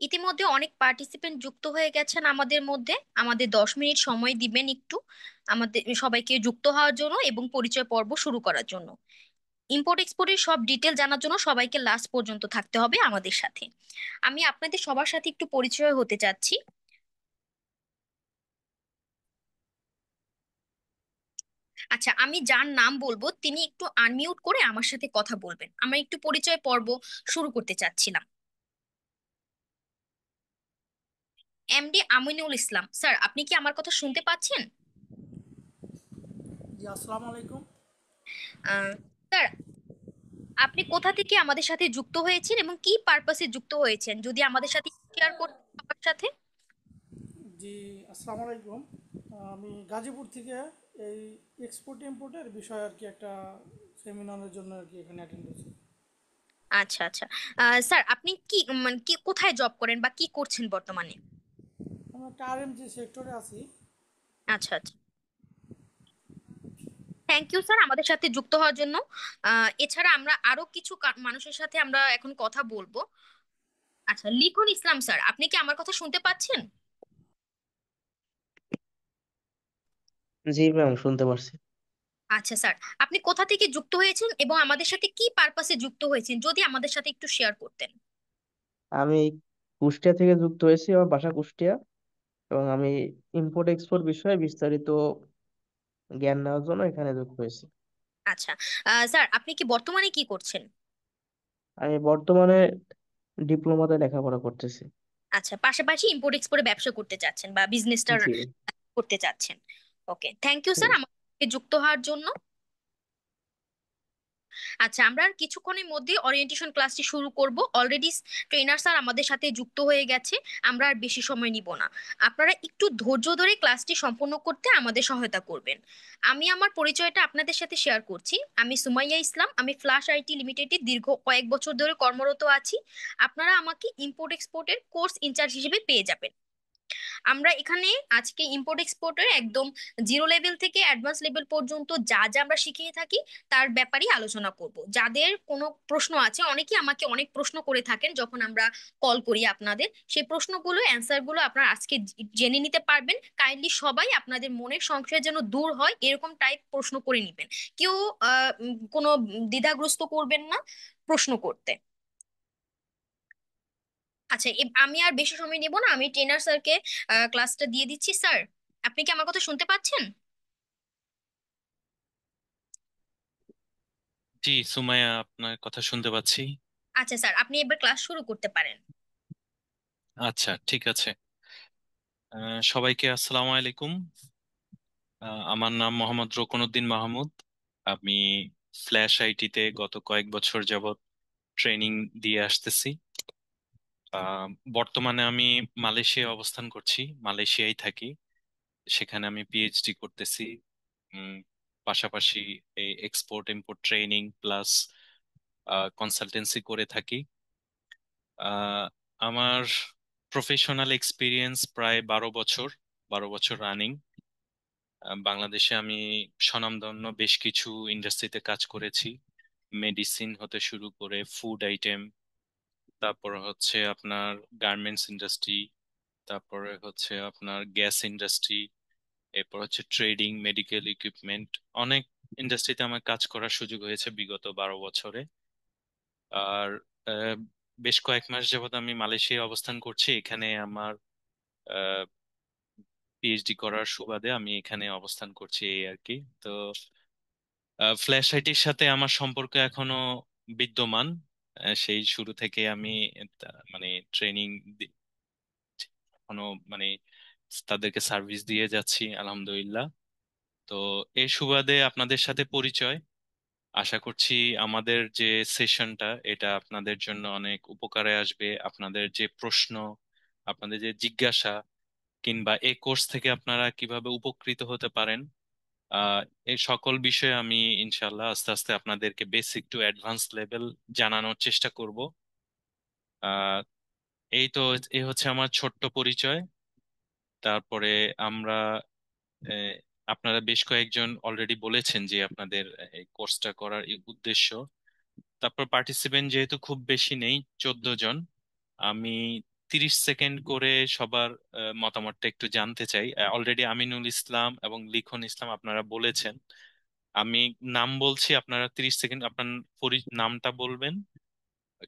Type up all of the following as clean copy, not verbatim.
ইতিমধ্যে অনেক পার্টিসিপেন্ট যুক্ত হয়ে গেছেন আমাদের মধ্যে। আমাদের 10 মিনিট সময় দিবেন একটু আমাদের সবাইকে যুক্ত হওয়ার জন্য এবং পরিচয় পর্ব শুরু করার জন্য। ইম্পোর্ট এক্সপোর্টের সব ডিটেল জানার জন্য সবাইকে লাস্ট পর্যন্ত থাকতে হবে আমাদের সাথে। আমি আপনাদের সবার সাথে একটু পরিচয় হতে চাচ্ছি। আচ্ছা, আমি যার নাম বলবো তিনি একটু আনমিউট করে আমার সাথে কথা বলবেন। আমরা একটু পরিচয় পর্ব শুরু করতে চাচ্ছিলাম। এমডি আমিনুল ইসলাম স্যার, আপনি কি আমার কথা শুনতে পাচ্ছেন? জি, আসসালামু আলাইকুম। আহ, স্যার, আপনি কোথা থেকে আমাদের সাথে যুক্ত হয়েছেন এবং কি পারপাসে যুক্ত হয়েছেন যদি আমাদের সাথে শেয়ার করতেন সবার সাথে। জি, আসসালামু আলাইকুম। আমি গাজীপুর থেকে এই এক্সপোর্ট ইম্পোর্টের বিষয়ে আর কি একটা সেমিনারের জন্য আর কি এখানে অ্যাটেন্ড করছি। আচ্ছা আচ্ছা। স্যার, আপনি কি মানে কি কোথায় জব করেন বা কি করছেন বর্তমানে? আমি একটা আরএমজি সেক্টরে আছি। আচ্ছা আচ্ছা। থ্যাংক ইউ স্যার আমাদের সাথে যুক্ত হওয়ার জন্য। এছাড়া আমরা আরো কিছু মানুষের সাথে আমরা এখন কথা বলবো। আচ্ছা, লিখন ইসলাম স্যার, আপনি কি আমার কথা শুনতে পাচ্ছেন? জি ম্যাম, শুনতে পারছি। আচ্ছা স্যার, আপনি কোথা থেকে যুক্ত হয়েছেন এবং আমাদের সাথে কি পারপাসে যুক্ত হয়েছেন যদি আমাদের সাথে একটু শেয়ার করতেন। আমি কুষ্টিয়া থেকে যুক্ত হয়েছি, আমার বাসা কুষ্টিয়া। এবং আমি ইম্পোর্ট এক্সপোর্ট বিষয়ে বিস্তারিত জ্ঞান নেওয়ার জন্য এখানে যুক্ত হয়েছি। আচ্ছা। স্যার, আপনি কি বর্তমানে কি করছেন? আমি বর্তমানে ডিপ্লোমাতে লেখাপড়া করতেছি। আচ্ছা, পাশাপাশি ইম্পোর্ট এক্সপোর্টে ব্যবসা করতে চাচ্ছেন বা বিজনেসটা জি। করতে চাচ্ছেন। ওকে, থ্যাংক ইউ স্যার আমাকে যুক্ত হওয়ার জন্য। আচ্ছা, আমরা আর কিছুক্ষণের মধ্যে ওরিয়েন্টেশন ক্লাসটি শুরু করব। অলরেডি ট্রেনার স্যার আমাদের সাথে যুক্ত হয়ে গেছে। আমরা আর বেশি সময় নিব না। আপনারা একটু ধৈর্য ধরে ক্লাসটি সম্পন্ন করতে আমাদের সহায়তা করবেন। আমি আমার পরিচয়টা আপনাদের সাথে শেয়ার করছি। আমি সুমাইয়া ইসলাম, আমি ফ্লাশ আইটি লিমিটেডে দীর্ঘ কয়েক বছর ধরে কর্মরত আছি। আপনারা আমাকে ইম্পোর্ট এক্সপোর্টের কোর্স ইনচার্জ হিসেবে পেয়ে যাবেন। আমরা এখানে আজকে ইম্পোর্ট এক্সপোর্টের একদম জিরো লেভেল থেকে অ্যাডভান্স লেভেল পর্যন্ত যা যা আমরা শিখিয়ে থাকি তার ব্যাপারেই আলোচনা করব। যাদের কোনো প্রশ্ন আছে, অনেকেই আমাকে অনেক প্রশ্ন করে থাকেন যখন আমরা কল করি আপনাদের, সেই প্রশ্নগুলো অ্যান্সার গুলো আপনারা আজকে জেনে নিতে পারবেন। কাইন্ডলি সবাই আপনাদের মনের সংশয় যেন দূর হয় এরকম টাইপ প্রশ্ন করে নিবেন। কেউ কোনো দ্বিধাগ্রস্ত করবেন না প্রশ্ন করতে। আচ্ছা, আমি আর বেশি সময় নিব না, আমি ট্রেনার স্যারকে ক্লাসটা দিয়ে দিচ্ছি। স্যার, আপনি কি আমার কথা শুনতে পাচ্ছেন? জি সুমাইয়া, আপনার কথা শুনতে পাচ্ছি। আচ্ছা স্যার, আপনি এবার ক্লাস শুরু করতে পারেন। আচ্ছা, ঠিক আছে। সবাইকে আসসালামু আলাইকুম। আমার নাম মোহাম্মদ রোকনউদ্দিন মাহমুদ। আমি ফ্ল্যাশ আইটিতে গত কয়েক বছর যাবত ট্রেনিং দিয়ে আসতেছি। আহ, বর্তমানে আমি মালয়েশিয়ায় অবস্থান করছি, মালয়েশিয়ায় থাকি। সেখানে আমি পিএইচডি করতেছি। উম, পাশাপাশি এই export import training plus consultancy করে থাকি। আহ, আমার প্রফেশনাল এক্সপিরিয়েন্স প্রায় 12 বছর, 12 বছর রানিং। বাংলাদেশে আমি স্বনামধন্য বেশ কিছু ইন্ডাস্ট্রিতে কাজ করেছি। মেডিসিন হতে শুরু করে ফুড আইটেম, তারপর হচ্ছে আপনার গার্মেন্টস ইন্ডাস্ট্রি, তারপরে হচ্ছে আপনার গ্যাস ইন্ডাস্ট্রি, এরপর হচ্ছে ট্রেডিং, মেডিকেল ইকুইপমেন্ট। অনেক ইন্ডাস্ট্রিতে আমার কাজ করার সুযোগ হয়েছে বিগত 12 বছরে। আর আহ, বেশ কয়েক মাস যাবত আমি মালয়েশিয়ায় অবস্থান করছি। এখানে আমার পিএইচডি করার সুবাদে আমি এখানে অবস্থান করছি, এই আর কি। তো ফ্ল্যাশ আইটির সাথে আমার সম্পর্ক এখনো বিদ্যমান। সেই শুরু থেকে আমি মানে ট্রেনিং এখনো মানে তাদেরকে সার্ভিস দিয়ে যাচ্ছি আলহামদুলিল্লাহ। তো এই সুবাদে আপনাদের সাথে পরিচয়। আশা করছি আমাদের যে সেশনটা এটা আপনাদের জন্য অনেক উপকারে আসবে। আপনাদের যে প্রশ্ন, আপনাদের যে জিজ্ঞাসা, কিংবা এই কোর্স থেকে আপনারা কিভাবে উপকৃত হতে পারেন, আহ এই সকল বিষয়ে আমি ইনশাল্লাহ আস্তে আস্তে আপনাদেরকে বেসিক টু অ্যাডভান্স লেভেল জানানোর চেষ্টা করব। আহ এই তো, এই হচ্ছে আমার ছোট্ট পরিচয়। তারপরে আমরা আহ, আপনারা বেশ কয়েকজন অলরেডি বলেছেন যে আপনাদের এই কোর্সটা করার এই উদ্দেশ্য। তারপর পার্টিসিপেন্ট যেহেতু খুব বেশি নেই, 14 জন। আমি 30 সেকেন্ড করে সবার মতামতটা একটু জানতে চাই। অলরেডি আমিনুল ইসলাম এবং লিখন ইসলাম আপনারা বলেছেন। আমি নাম বলছি, আপনারা 30 সেকেন্ড আপনার নামটা বলবেন,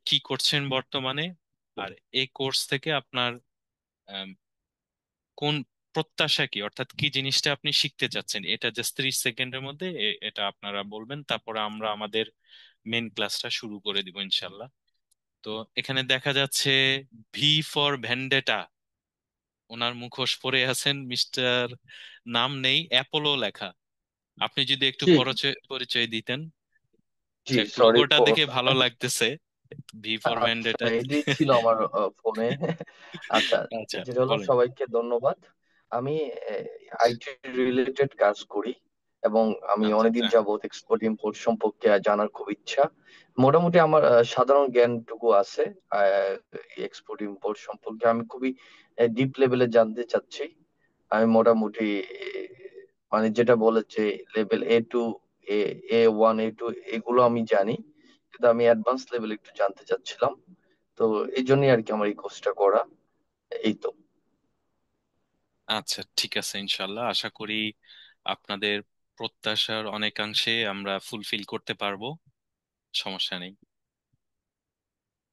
কি করছেন বর্তমানে, আর এই কোর্স থেকে আপনার আম, কোন প্রত্যাশা কি, অর্থাৎ কি জিনিসটা আপনি শিখতে চাচ্ছেন, এটা জাস্ট 30 সেকেন্ডের মধ্যে এটা আপনারা বলবেন। তারপরে আমরা আমাদের মেন ক্লাসটা শুরু করে দিব ইনশাল্লাহ। তো এখানে দেখা যাচ্ছে ভি ফর ভ্যান্ডেটা, ওনার মুখোশ পরে আছেন মিস্টার, নাম নেই, অ্যাপোলো লেখা। আপনি যদি একটু জি পরিচয় পরিচয় দিতেন। জি যাক, সরি লোগোটা ফর দেখে ভালো লাগতেছে, ভি ফর আচ্ছা ভ্যান্ডেটা। এটি ছিল আমার ফোনে। আচ্ছা, আচ্ছা, যেটা হলো বলেন। সবাইকে ধন্যবাদ। আমি আইটি রিলেটেড কাজ করি এবং আমি আচ্ছা, অনেকদিন আচ্ছা, যাবত এক্সপোর্ট ইম্পোর্ট সম্পর্কে জানার খুব ইচ্ছা। মোটামুটি আমার সাধারণ জ্ঞানটুকু আছে এক্সপোর্ট ইম্পোর্ট সম্পর্কে। আমি খুবই ডিপ লেভেলে জানতে চাচ্ছি। আমি মোটামুটি মানে যেটা বলেছে লেভেল A2, A1, A2 এগুলো আমি জানি, কিন্তু আমি অ্যাডভান্স লেভেল একটু জানতে চাচ্ছিলাম। তো এই জন্যই আর কি আমার এই কোর্সটা করা। এই তো। আচ্ছা, ঠিক আছে, ইনশাল্লাহ আশা করি আপনাদের প্রত্যাশার অনেকাংশে আমরা ফুলফিল করতে পারবো, সমস্যা নেই।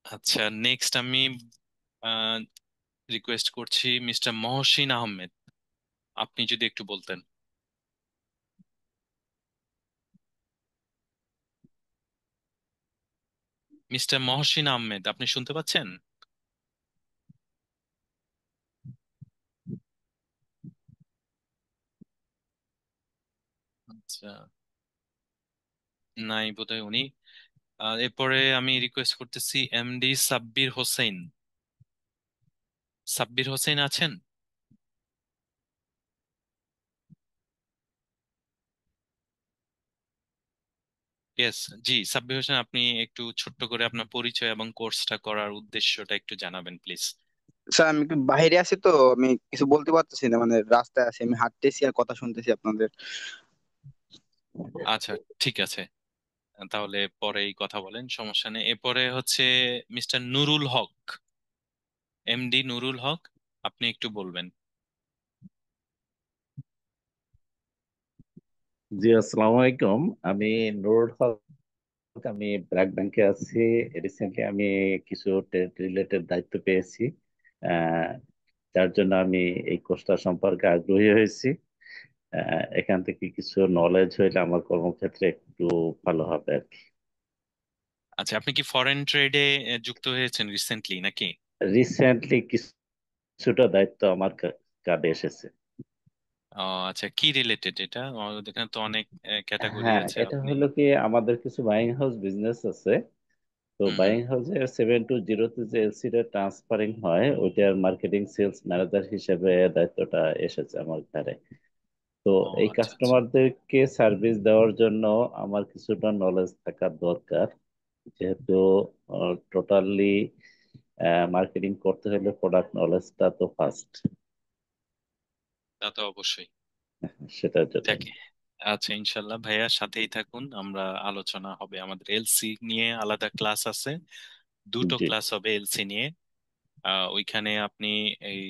আচ্ছা, নেক্সট আমি রিকোয়েস্ট করছি মিস্টার মহসিন আহমেদ, আপনি যদি একটু বলতেন। মিস্টার মহসিন আহমেদ, আপনি শুনতে পাচ্ছেন? আচ্ছা, নাই বোধহয় উনি। এরপরে আমি রিকোয়েস্ট করতেছি এমডি সাব্বির হোসেন। সাব্বির হোসেন আছেন? ইয়েস। জি, সাব্বির হোসেন, আপনি একটু ছোট্ট করে আপনার পরিচয় এবং কোর্সটা করার উদ্দেশ্যটা একটু জানাবেন প্লিজ। স্যার আমি একটু বাইরে আছি তো, আমি কিছু বলতে পারতেছি না, মানে রাস্তায় আছি, আমি হাঁটতেছি আর কথা শুনতেছি আপনাদের। আচ্ছা, ঠিক আছে, তাহলে পরেই কথা বলেন, সমস্যা নেই। এরপরে হচ্ছে মিস্টার নুরুল হক, এমডি নুরুল হক, আপনি একটু বলবেন। জি আসসালামু আলাইকুম। আমি নুরুল হক। আমি ব্র্যাক ব্যাংকে আছি। রিসেন্টলি আমি কিছু ট্রেড রিলেটেড দায়িত্ব পেয়েছি। আহ, যার জন্য আমি এই কোর্সটা সম্পর্কে আগ্রহী হয়েছি। এখান থেকে কিছু নলেজ হইলে আমার কর্মক্ষেত্রে একটু ভালো হবে আর কি। আচ্ছা, আপনি কি ফরেন ট্রেডে যুক্ত হয়েছেন রিসেন্টলি নাকি? রিসেন্টলি কিছুটা দায়িত্ব আমার কাঁধে এসেছে। ও আচ্ছা, কি রিলেটেড এটা? এখানে তো অনেক ক্যাটাগরি হ্যাঁ, আছে, এটা আপনি। হলো কি, আমাদের কিছু বাইং হাউস বিজনেস আছে। তো হুম, হুম। বাইং হাউসের 720 যে এলসি টা ট্রান্সফারিং হয়, ওইটার মার্কেটিং সেলস ম্যানেজার হিসেবে দায়িত্বটা এসেছে আমার ঘাড়ে। তো ও এই আচ্ছা, আচ্ছা। কাস্টমারদেরকে সার্ভিস দেওয়ার জন্য আমার কিছুটা নলেজ থাকা দরকার, যেহেতু টোটালি মার্কেটিং করতে হলে প্রোডাক্ট নলেজটা তো ফার্স্ট, তা তো অবশ্যই। সেটার জন্য। যাকে, আচ্ছা, ইনশাল্লাহ ভাইয়ার সাথেই থাকুন, আমরা আলোচনা হবে, আমাদের এলসি নিয়ে আলাদা ক্লাস আছে, দুটো জি ক্লাস হবে এলসি নিয়ে। ওইখানে আপনি এই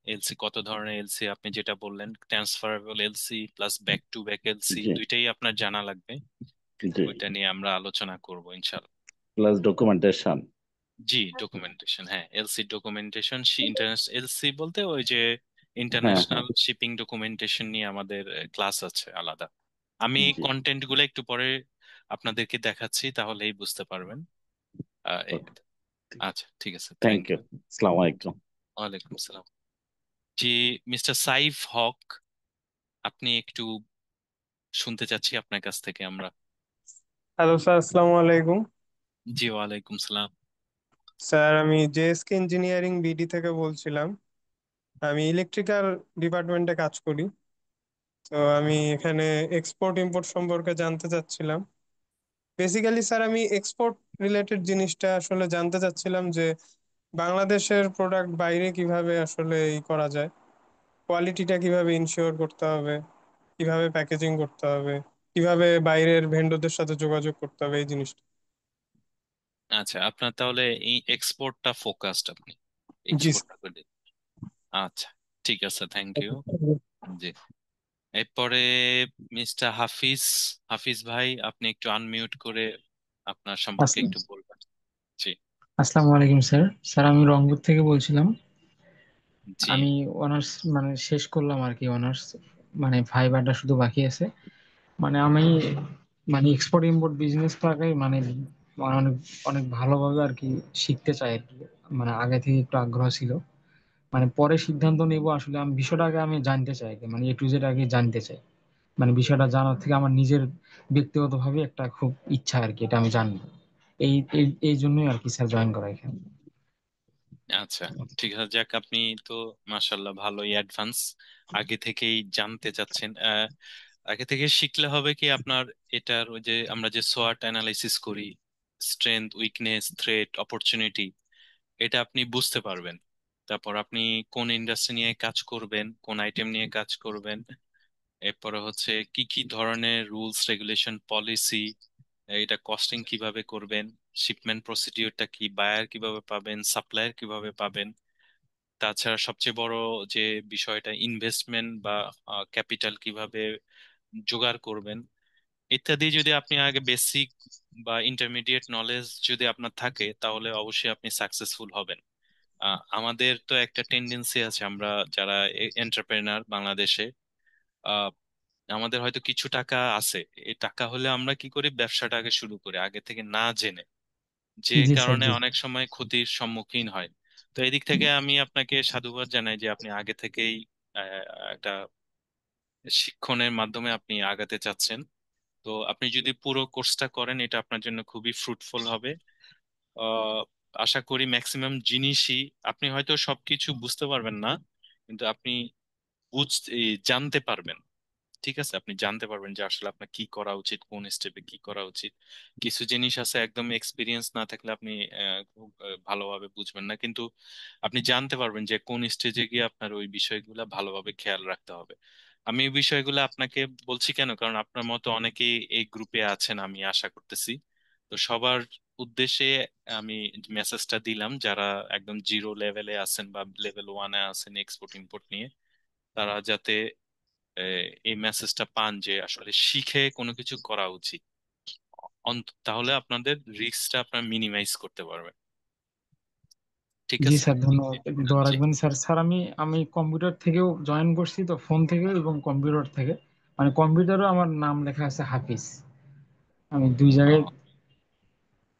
এলসি, কত ধরনের এলসি, আপনি যেটা বললেন transferable LC plus back to back LC, জি দুইটাই আপনার জানা লাগবে। জি। ওইটা নিয়ে আমরা আলোচনা করব ইনশাল্লাহ। Plus documentation. জি, ডকুমেন্টেশন, হ্যাঁ, এলসি ডকুমেন্টেশন, ইন্টারন্যাশনাল এলসি বলতে ওই যে হ্যাঁ হ্যাঁ। ইন্টারন্যাশনাল শিপিং ডকুমেন্টেশন নিয়ে আমাদের ক্লাস আছে আলাদা। আমি জি। কন্টেন্ট গুলো একটু পরে আপনাদেরকে দেখাচ্ছি, তাহলেই বুঝতে পারবেন। ওকে। আচ্ছা, ঠিক আছে, থ্যাংক থ্যাংক ইউ। ইউ। আসসালামু আলাইকুম। ওয়ালাইকুম আসসালাম। জি, মিস্টার সাইফ হক, আপনি একটু শুনতে চাচ্ছি আপনার কাছ থেকে আমরা। হ্যালো স্যার, আসসালামু আলাইকুম। জি, ওয়ালাইকুম সালাম। স্যার আমি জেএসকে ইঞ্জিনিয়ারিং বিডি থেকে বলছিলাম। আমি ইলেকট্রিক্যাল ডিপার্টমেন্টে কাজ করি। তো আমি এখানে এক্সপোর্ট ইম্পোর্ট সম্পর্কে জানতে চাচ্ছিলাম। বেসিক্যালি স্যার আমি এক্সপোর্ট রিলেটেড জিনিসটা আসলে জানতে চাচ্ছিলাম যে বাংলাদেশের প্রোডাক্ট বাইরে কিভাবে আসলে করা যায়, কোয়ালিটিটা কিভাবে ইনশিওর করতে হবে, কিভাবে প্যাকেজিং করতে হবে, কিভাবে বাইরের ভেন্ডরদের সাথে যোগাযোগ করতে হবে, এই জিনিসটা। আচ্ছা, আপনার তাহলে এই এক্সপোর্টটা ফোকাসড আপনি। জি এক্সপোর্টটা করে দিন। আচ্ছা, ঠিক আছে, থ্যাংক ইউ। জি, এরপরে মিস্টার হাফিজ। হাফিজ ভাই, আপনি একটু আনমিউট করে আপনার সম্পর্কে আসসালাম একটু বলবেন। জি। আসসালামু আলাইকুম স্যার। স্যার আমি রংপুর থেকে বলছিলাম। জি। আমি অনার্স মানে শেষ করলাম আর কি, অনার্স মানে ভাইবাটা শুধু বাকি আছে। মানে আমি মানে এক্সপোর্ট ইম্পোর্ট বিজনেস টাকে মানে অনেক অনেক ভালোভাবে আর কি শিখতে চাই আর কি। মানে আগে থেকে একটু আগ্রহ ছিল, মানে পরে সিদ্ধান্ত নেব আসলে। আমি বিষয়টা আগে আমি জানতে চাই আর কি, মানে A to Z আগে জানতে চাই। মানে বিষয়টা জানার থেকে আমার নিজের ব্যক্তিগতভাবে একটা খুব ইচ্ছা আর কি, এটা আমি জানবো। এই এই এই জন্যই আর কি স্যার জয়েন করা এখানে। আচ্ছা, ঠিক আছে, যাক আপনি তো মাশাল্লাহ ভালোই অ্যাডভান্স, আগে থেকেই জানতে চাচ্ছেন। আগে থেকে শিখলে হবে কি আপনার, এটার ওই যে আমরা যে সোয়াট অ্যানালাইসিস করি, স্ট্রেংথ, উইকনেস, থ্রেট, অপরচুনিটি, এটা আপনি বুঝতে পারবেন। তারপর আপনি কোন ইন্ডাস্ট্রি নিয়ে কাজ করবেন, কোন আইটেম নিয়ে কাজ করবেন, এরপরে হচ্ছে কি কি ধরনের রুলস রেগুলেশন পলিসি, এটা কস্টিং কিভাবে করবেন, শিপমেন্ট প্রসিডিওরটা কি, বায়ার কিভাবে পাবেন, সাপ্লায়ার কিভাবে পাবেন, তাছাড়া সবচেয়ে বড় যে বিষয়টা ইনভেস্টমেন্ট বা ক্যাপিটাল কিভাবে জোগাড় করবেন, ইত্যাদি যদি আপনি আগে বেসিক বা ইন্টারমিডিয়েট নলেজ যদি আপনার থাকে, তাহলে অবশ্যই আপনি সাকসেসফুল হবেন। আমাদের তো একটা টেন্ডেন্সি আছে, আমরা যারা এন্টারপ্রেনার বাংলাদেশে, আহ, আমাদের হয়তো কিছু টাকা আছে, এই টাকা হলে আমরা কি করি, ব্যবসাটা আগে শুরু করি আগে থেকে না জেনে, যে জি স্যার, কারণে জি। অনেক সময় ক্ষতির সম্মুখীন হয়। তো এদিক থেকে আমি আপনাকে সাধুবাদ জানাই যে আপনি আগে থেকেই একটা শিক্ষণের মাধ্যমে আপনি আগাতে চাচ্ছেন। তো আপনি যদি পুরো কোর্সটা করেন, এটা আপনার জন্য খুবই ফ্রুটফুল হবে। আহ, আশা করি ম্যাক্সিমাম জিনিসই আপনি হয়তো সবকিছু বুঝতে পারবেন না, কিন্তু আপনি জানতে পারবেন। ঠিক আছে, আপনি জানতে পারবেন যে আসলে আপনার কি করা উচিত, কোন স্টেপে কি করা উচিত। কিছু জিনিস আছে একদম এক্সপিরিয়েন্স না থাকলে আপনি খুব ভালোভাবে বুঝবেন না, কিন্তু আপনি জানতে পারবেন যে কোন স্টেজে গিয়ে আপনার ওই বিষয়গুলো ভালোভাবে খেয়াল রাখতে হবে। আমি এই বিষয়গুলো আপনাকে বলছি কেন, কারণ আপনার মতো অনেকেই এই গ্রুপে আছেন আমি আশা করতেছি। তো সবার উদ্দেশ্যে আমি মেসেজটা দিলাম, যারা একদম জিরো লেভেলে আছেন বা লেভেল ওয়ানে আছেন এক্সপোর্ট ইম্পোর্ট নিয়ে, তারা যাতে এই মেসেজটা পান যে আসলে শিখে কোনো কিছু করা উচিত। তাহলে আপনাদের রিস্কটা আপনার মিনিমাইজ করতে পারবেন। ঠিক জি আছে। স্যার, ধন্যবাদ। দোয়া জি। রাখবেন স্যার। স্যার আমি আমি কম্পিউটার থেকেও জয়েন করছি, তো ফোন থেকে এবং কম্পিউটার থেকে। মানে কম্পিউটারও আমার নাম লেখা আছে হাফিজ। আমি দুই জায়গায়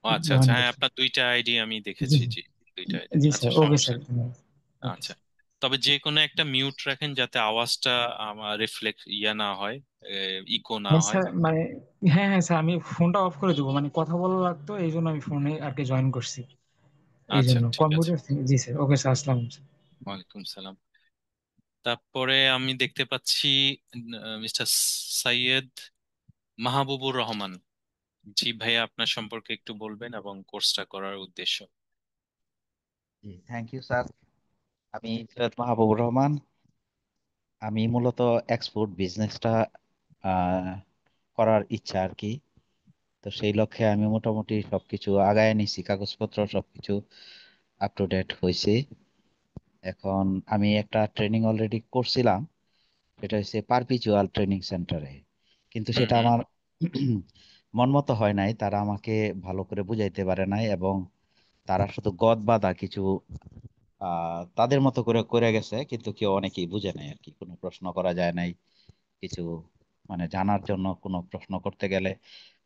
ও আচ্ছা জয়েন আচ্ছা, হ্যাঁ করছি। আপনার দুইটা আইডি আমি জি, দেখেছি, জি, দুইটা আইডি। জি আচ্ছা, স্যার। ওকে সমস্যা স্যার, নেই। ধন্যবাদ। ওকে আচ্ছা, স্যার। তবে যে কোনো একটা মিউট রাখেন যাতে আওয়াজটা আমার রিফ্লেক্ট না হয়, ইকো না হ্যাঁ হয়। স্যার, মানে হ্যাঁ হ্যাঁ স্যার, আমি ফোনটা অফ করে দেবো, মানে কথা বলা লাগতো, এই জন্য আমি ফোনে আর কি জয়েন করছি। এই আচ্ছা, জন্য ঠিক আছে। কম্পিউটার থেকে। জি স্যার, ওকে স্যার, আসসালাম স্যার। ওয়ালাইকুম সালাম। তারপরে আমি দেখতে পাচ্ছি মিস্টার সাইয়েদ মাহবুবুর রহমান। জি ভাইয়া, আপনার সম্পর্কে একটু বলবেন এবং কোর্সটা করার উদ্দেশ্য। জি, থ্যাংক ইউ স্যার। আমি সৈয়দ মাহবুবুর রহমান। আমি মূলত এক্সপোর্ট বিজনেসটা করার ইচ্ছা আর কি। তো সেই লক্ষ্যে আমি মোটামুটি সবকিছু আগায় নিছি, কাগজপত্র সবকিছু আপ টু ডেট হয়েছে। এখন আমি একটা ট্রেনিং অলরেডি করছিলাম, সেটা হচ্ছে পারপিচুয়াল ট্রেনিং সেন্টারে, কিন্তু হুম সেটা হুম। আমার মন মতো হয় নাই, তারা আমাকে ভালো করে বুঝাইতে পারে নাই, এবং তারা শুধু গদ বাঁধা কিছু তাদের মতো করে করে গেছে, কিন্তু কেউ অনেকেই বুঝে নাই আর কি, কোনো প্রশ্ন করা যায় নাই কিছু। মানে জানার জন্য কোনো প্রশ্ন করতে গেলে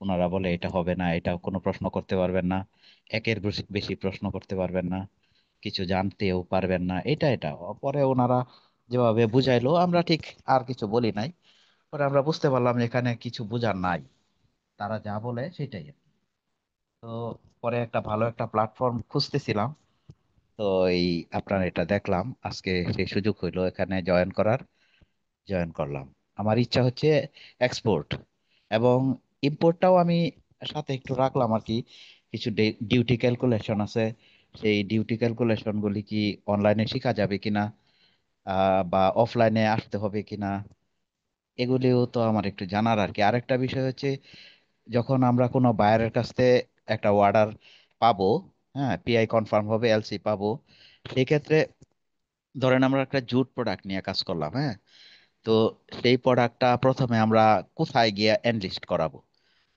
ওনারা বলে এটা হবে না, এটা কোনো প্রশ্ন করতে পারবেন না, একের বেশি বেশি প্রশ্ন করতে পারবেন না, কিছু জানতেও পারবেন না, এটা পরে ওনারা যেভাবে বুঝাইলো আমরা ঠিক আর কিছু বলি নাই। পরে আমরা বুঝতে পারলাম যে এখানে কিছু বোঝার নাই, তারা যা বলে সেটাই আর কি। তো পরে একটা ভালো একটা প্ল্যাটফর্ম খুঁজতেছিলাম, তো এই আপনার এটা দেখলাম আজকে, সেই সুযোগ হইলো এখানে জয়েন করার, জয়েন করলাম। আমার ইচ্ছা হচ্ছে এক্সপোর্ট এবং ইম্পোর্টটাও আমি সাথে একটু রাখলাম আর কি। কিছু ডিউটি ক্যালকুলেশন আছে, সেই ডিউটি ক্যালকুলেশন গুলি কি অনলাইনে শেখা যাবে কিনা, বা অফলাইনে আসতে হবে কিনা, এগুলিও তো আমার একটু জানার আর কি। আরেকটা বিষয় হচ্ছে, যখন আমরা কোনো বায়ারের কাছ থেকে একটা অর্ডার পাবো, হ্যাঁ, পিআই কনফার্ম হবে, এলসি পাবো, সেক্ষেত্রে ধরেন আমরা একটা জুট প্রোডাক্ট নিয়ে কাজ করলাম, হ্যাঁ। তো সেই প্রোডাক্টটা প্রথমে আমরা কোথায় গিয়ে এনলিস্ট করাবো?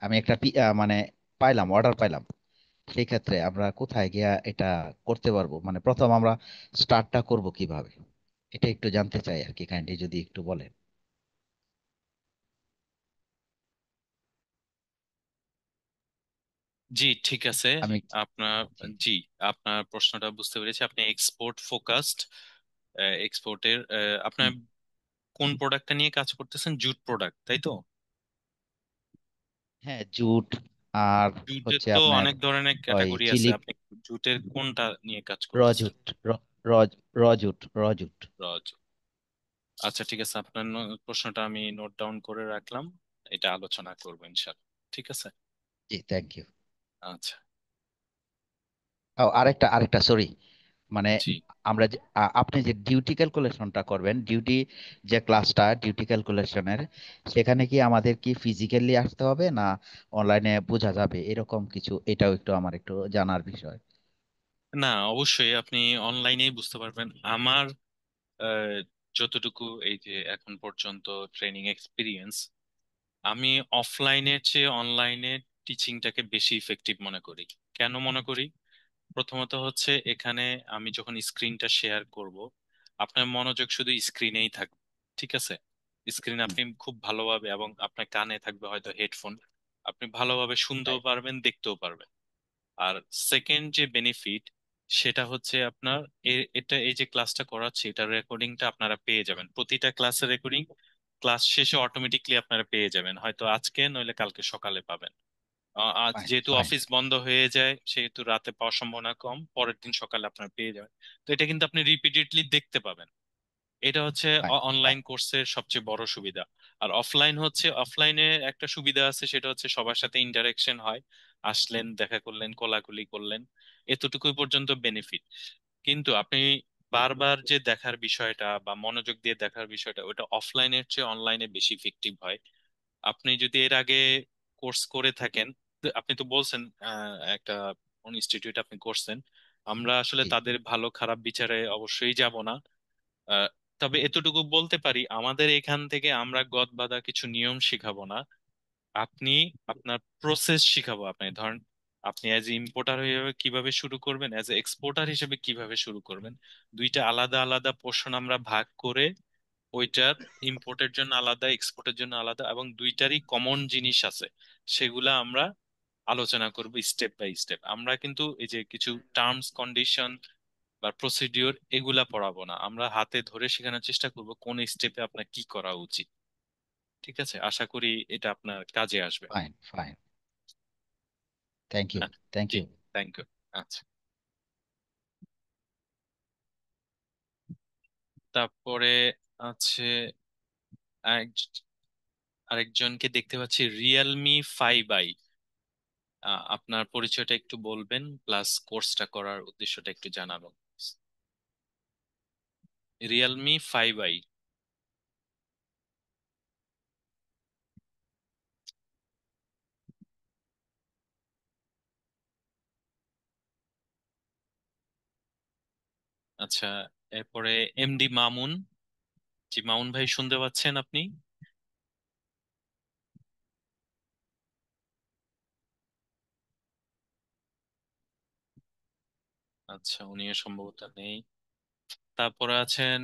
আমি একটা মানে পাইলাম, অর্ডার পাইলাম, সেই ক্ষেত্রে আমরা কোথায় গিয়ে এটা করতে পারবো? মানে প্রথম আমরা স্টার্টটা করব কিভাবে, এটা একটু জানতে চাই আর কি, কাইন্ডলি যদি একটু বলেন। জি, ঠিক আছে। আমি আপনার জি জি, আপনার প্রশ্নটা বুঝতে পেরেছি। আপনি এক্সপোর্ট ফোকাসড, এক্সপোর্টের আপনার হুম, কোন প্রোডাক্টটা নিয়ে কাজ করতেছেন? জুট প্রোডাক্ট, তাই তো? হ্যাঁ, জুট আর জুটের হচ্ছে তো আপনার অনেক ধরনের ওই ক্যাটাগরি আছে। চিলি, আপনি জুটের কোনটা নিয়ে কাজ করতেছেন? রজুট, রজ রজুট রজুট। রজ। আচ্ছা, ঠিক আছে। আপনার প্রশ্নটা আমি নোট ডাউন করে রাখলাম। এটা আলোচনা করবো ইনশাল্লাহ। ঠিক আছে। জি, থ্যাংক ইউ। আচ্ছা। ও, আরেকটা আরেকটা সরি, মানে জি, আমরা যে আপনি যে ডিউটি ক্যালকুলেশনটা করবেন, যে ক্লাসটা ডিউটি ক্যালকুলেশনের, সেখানে কি আমাদের কি ফিজিক্যালি আসতে হবে না অনলাইনে বোঝা যাবে এরকম কিছু? এটাও একটু আমার একটু জানার বিষয়। না, অবশ্যই আপনি অনলাইনেই বুঝতে পারবেন। আমার আহ, যতটুকু এই যে এখন পর্যন্ত ট্রেনিং এক্সপিরিয়েন্স, আমি অফলাইনের চেয়ে অনলাইনে টিচিংটাকে বেশি ইফেক্টিভ মনে করি। কেন মনে করি? প্রথমত হচ্ছে এখানে আমি যখন স্ক্রিনটা শেয়ার করব, আপনার মনোযোগ শুধু স্ক্রিনেই থাকবে। ঠিক আছে? স্ক্রিন হুম, আপনি খুব ভালোভাবে, এবং আপনার কানে থাকবে হয়তো হেডফোন, আপনি ভালোভাবে শুনতেও রাইট, পারবেন, দেখতেও পারবেন। আর সেকেন্ড যে বেনিফিট, সেটা হচ্ছে আপনার এটা, এই যে ক্লাসটা করাচ্ছি, এটা রেকর্ডিংটা আপনারা পেয়ে যাবেন। প্রতিটা ক্লাসের রেকর্ডিং ক্লাস শেষে অটোমেটিকলি আপনারা পেয়ে যাবেন, হয়তো আজকে নইলে কালকে সকালে পাবেন। আজ ফাইন যেহেতু ফাইন। অফিস বন্ধ হয়ে যায়, সেহেতু রাতে পাওয়ার সম্ভাবনা কম, পরের দিন সকালে আপনারা পেয়ে যাবেন। তো এটা কিন্তু আপনি রিপিটেডলি দেখতে পাবেন। এটা হচ্ছে ফাইন অনলাইন ফাইন। কোর্সের সবচেয়ে বড় সুবিধা। আর অফলাইন হচ্ছে, অফলাইনে একটা সুবিধা আছে, সেটা হচ্ছে সবার সাথে ইন্টারাকশন হয়। আসলেন, দেখা করলেন, কোলাকুলি করলেন, এতটুকুই পর্যন্ত বেনিফিট। কিন্তু আপনি বারবার যে দেখার বিষয়টা বা মনোযোগ দিয়ে দেখার বিষয়টা, ওটা অফলাইনের চেয়ে অনলাইনে বেশি ইফেক্টিভ হয়। আপনি যদি এর আগে কোর্স করে থাকেন, তো আপনি তো বলছেন একটা ইনস্টিটিউট আপনি করছেন, আমরা আসলে জি, তাদের ভালো খারাপ বিচারে অবশ্যই যাব না। আহ, তবে এতটুকু বলতে পারি, আমাদের এখান থেকে আমরা গদ বাঁধা কিছু নিয়ম শিখাবো না। আপনি আপনার প্রসেস শিখাবো। আপনি ধরেন, আপনি অ্যাজ এ ইম্পোর্টার হিসেবে কিভাবে শুরু করবেন, অ্যাজ এ এক্সপোর্টার হিসেবে কিভাবে শুরু করবেন, দুইটা আলাদা আলাদা পোর্শন আমরা ভাগ করে, ওইটার ইম্পোর্টের জন্য আলাদা, এক্সপোর্টের জন্য আলাদা, এবং দুইটারই কমন জিনিস আছে, সেগুলা আমরা আলোচনা করব স্টেপ বাই স্টেপ। আমরা কিন্তু এই যে কিছু টার্মস কন্ডিশন বা প্রসিডিওর এগুলা পড়াবো না, আমরা হাতে ধরে শেখানোর চেষ্টা করব কোন স্টেপে আপনার কি করা উচিত। ঠিক আছে? আশা করি এটা আপনার কাজে আসবে। Fine fine. থ্যাংক ইউ, হ্যাঁ, থ্যাংক জি, ইউ। Thank you. আচ্ছা, তারপরে আছে আরেক- আরেকজনকে দেখতে পাচ্ছি, রিয়েলমি 5i। আপনার পরিচয়টা একটু বলবেন, প্লাস কোর্সটা করার উদ্দেশ্যটা একটু জানাবেন। Realme 5i। আচ্ছা, এরপরে এমডি মামুন। জি, মামুন ভাই, শুনতে পাচ্ছেন আপনি? আচ্ছা, উনিও সম্ভবত নেই। তারপরে আছেন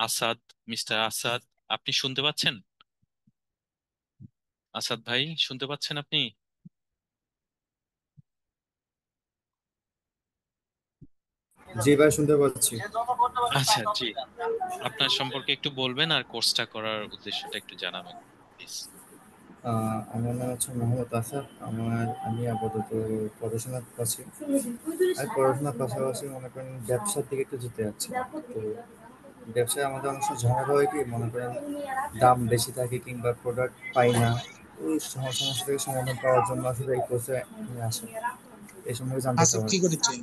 আসাদ, মিস্টার আসাদ। আপনি শুনতে পাচ্ছেন? আসাদ ভাই, শুনতে পাচ্ছেন আপনি? জি ভাই, শুনতে পাচ্ছি। আচ্ছা, জি। আপনার সম্পর্কে একটু বলবেন আর কোর্সটা করার উদ্দেশ্যটা একটু জানাবেন, প্লিজ। আমার নাম হচ্ছে মোহাম্মদ আসাদ। আমি আপাতত পড়াশোনা করছি। আর পড়াশোনার পাশাপাশি মনে করেন ব্যবসার দিকে একটু যেতে যাচ্ছে। তো ব্যবসায় আমাদের অনেক সময় ঝামেলা হয় কি, মনে করেন দাম বেশি থাকে কিংবা প্রোডাক্ট পাই না। ওই সমস্যা থেকে সমাধান পাওয়ার জন্য আসলে এই কোর্সে আমি আসি। এই সম্পর্কে জানতে আসিফ চাওয়া কি করেছে?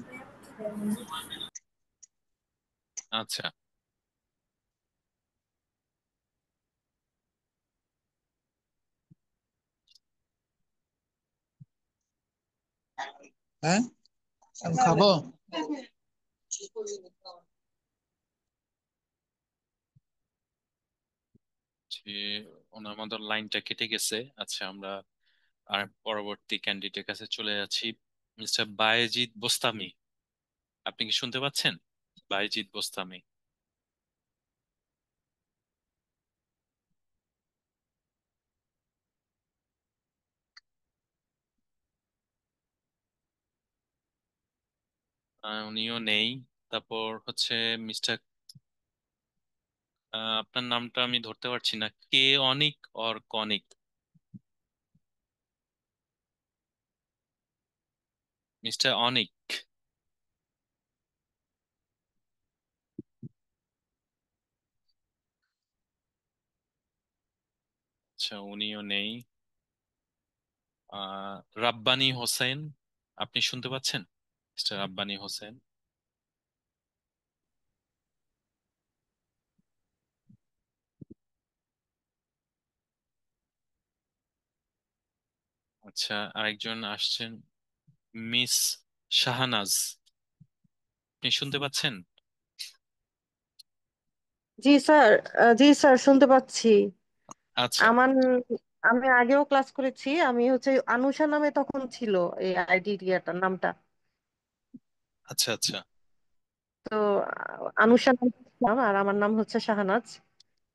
আচ্ছা, হ্যাঁ, আমি খাবো। যে ওনার মধ্যে লাইনটা কেটে গেছে। আচ্ছা, আমরা আর পরবর্তী ক্যান্ডিডেটের কাছে চলে যাচ্ছি। মিস্টার বায়েজিদ বোস্তামি, আপনি কি শুনতে পাচ্ছেন? বায়েজিদ বোস্তামি। উনিও নেই। তারপর হচ্ছে মিস্টার, আপনার নামটা আমি ধরতে পারছি না, কে অনিক অর কনিক? মিস্টার অনিক। আচ্ছা, উনিও নেই। রাব্বানি হোসেন, আপনি শুনতে পাচ্ছেন? মিস্টার রাব্বানি হোসেন। আচ্ছা, আরেকজন আসছেন, মিস শাহানাজ, আপনি শুনতে পাচ্ছেন? জি স্যার। জি স্যার, শুনতে পাচ্ছি। আচ্ছা আমার আমি আগেও ক্লাস করেছি। আমি হচ্ছে আনুষা নামে তখন ছিল এই আইডিটার নামটা। আচ্ছা। আচ্ছা তো আনুষা নাম ছিলাম, আর আমার নাম হচ্ছে শাহানাজ।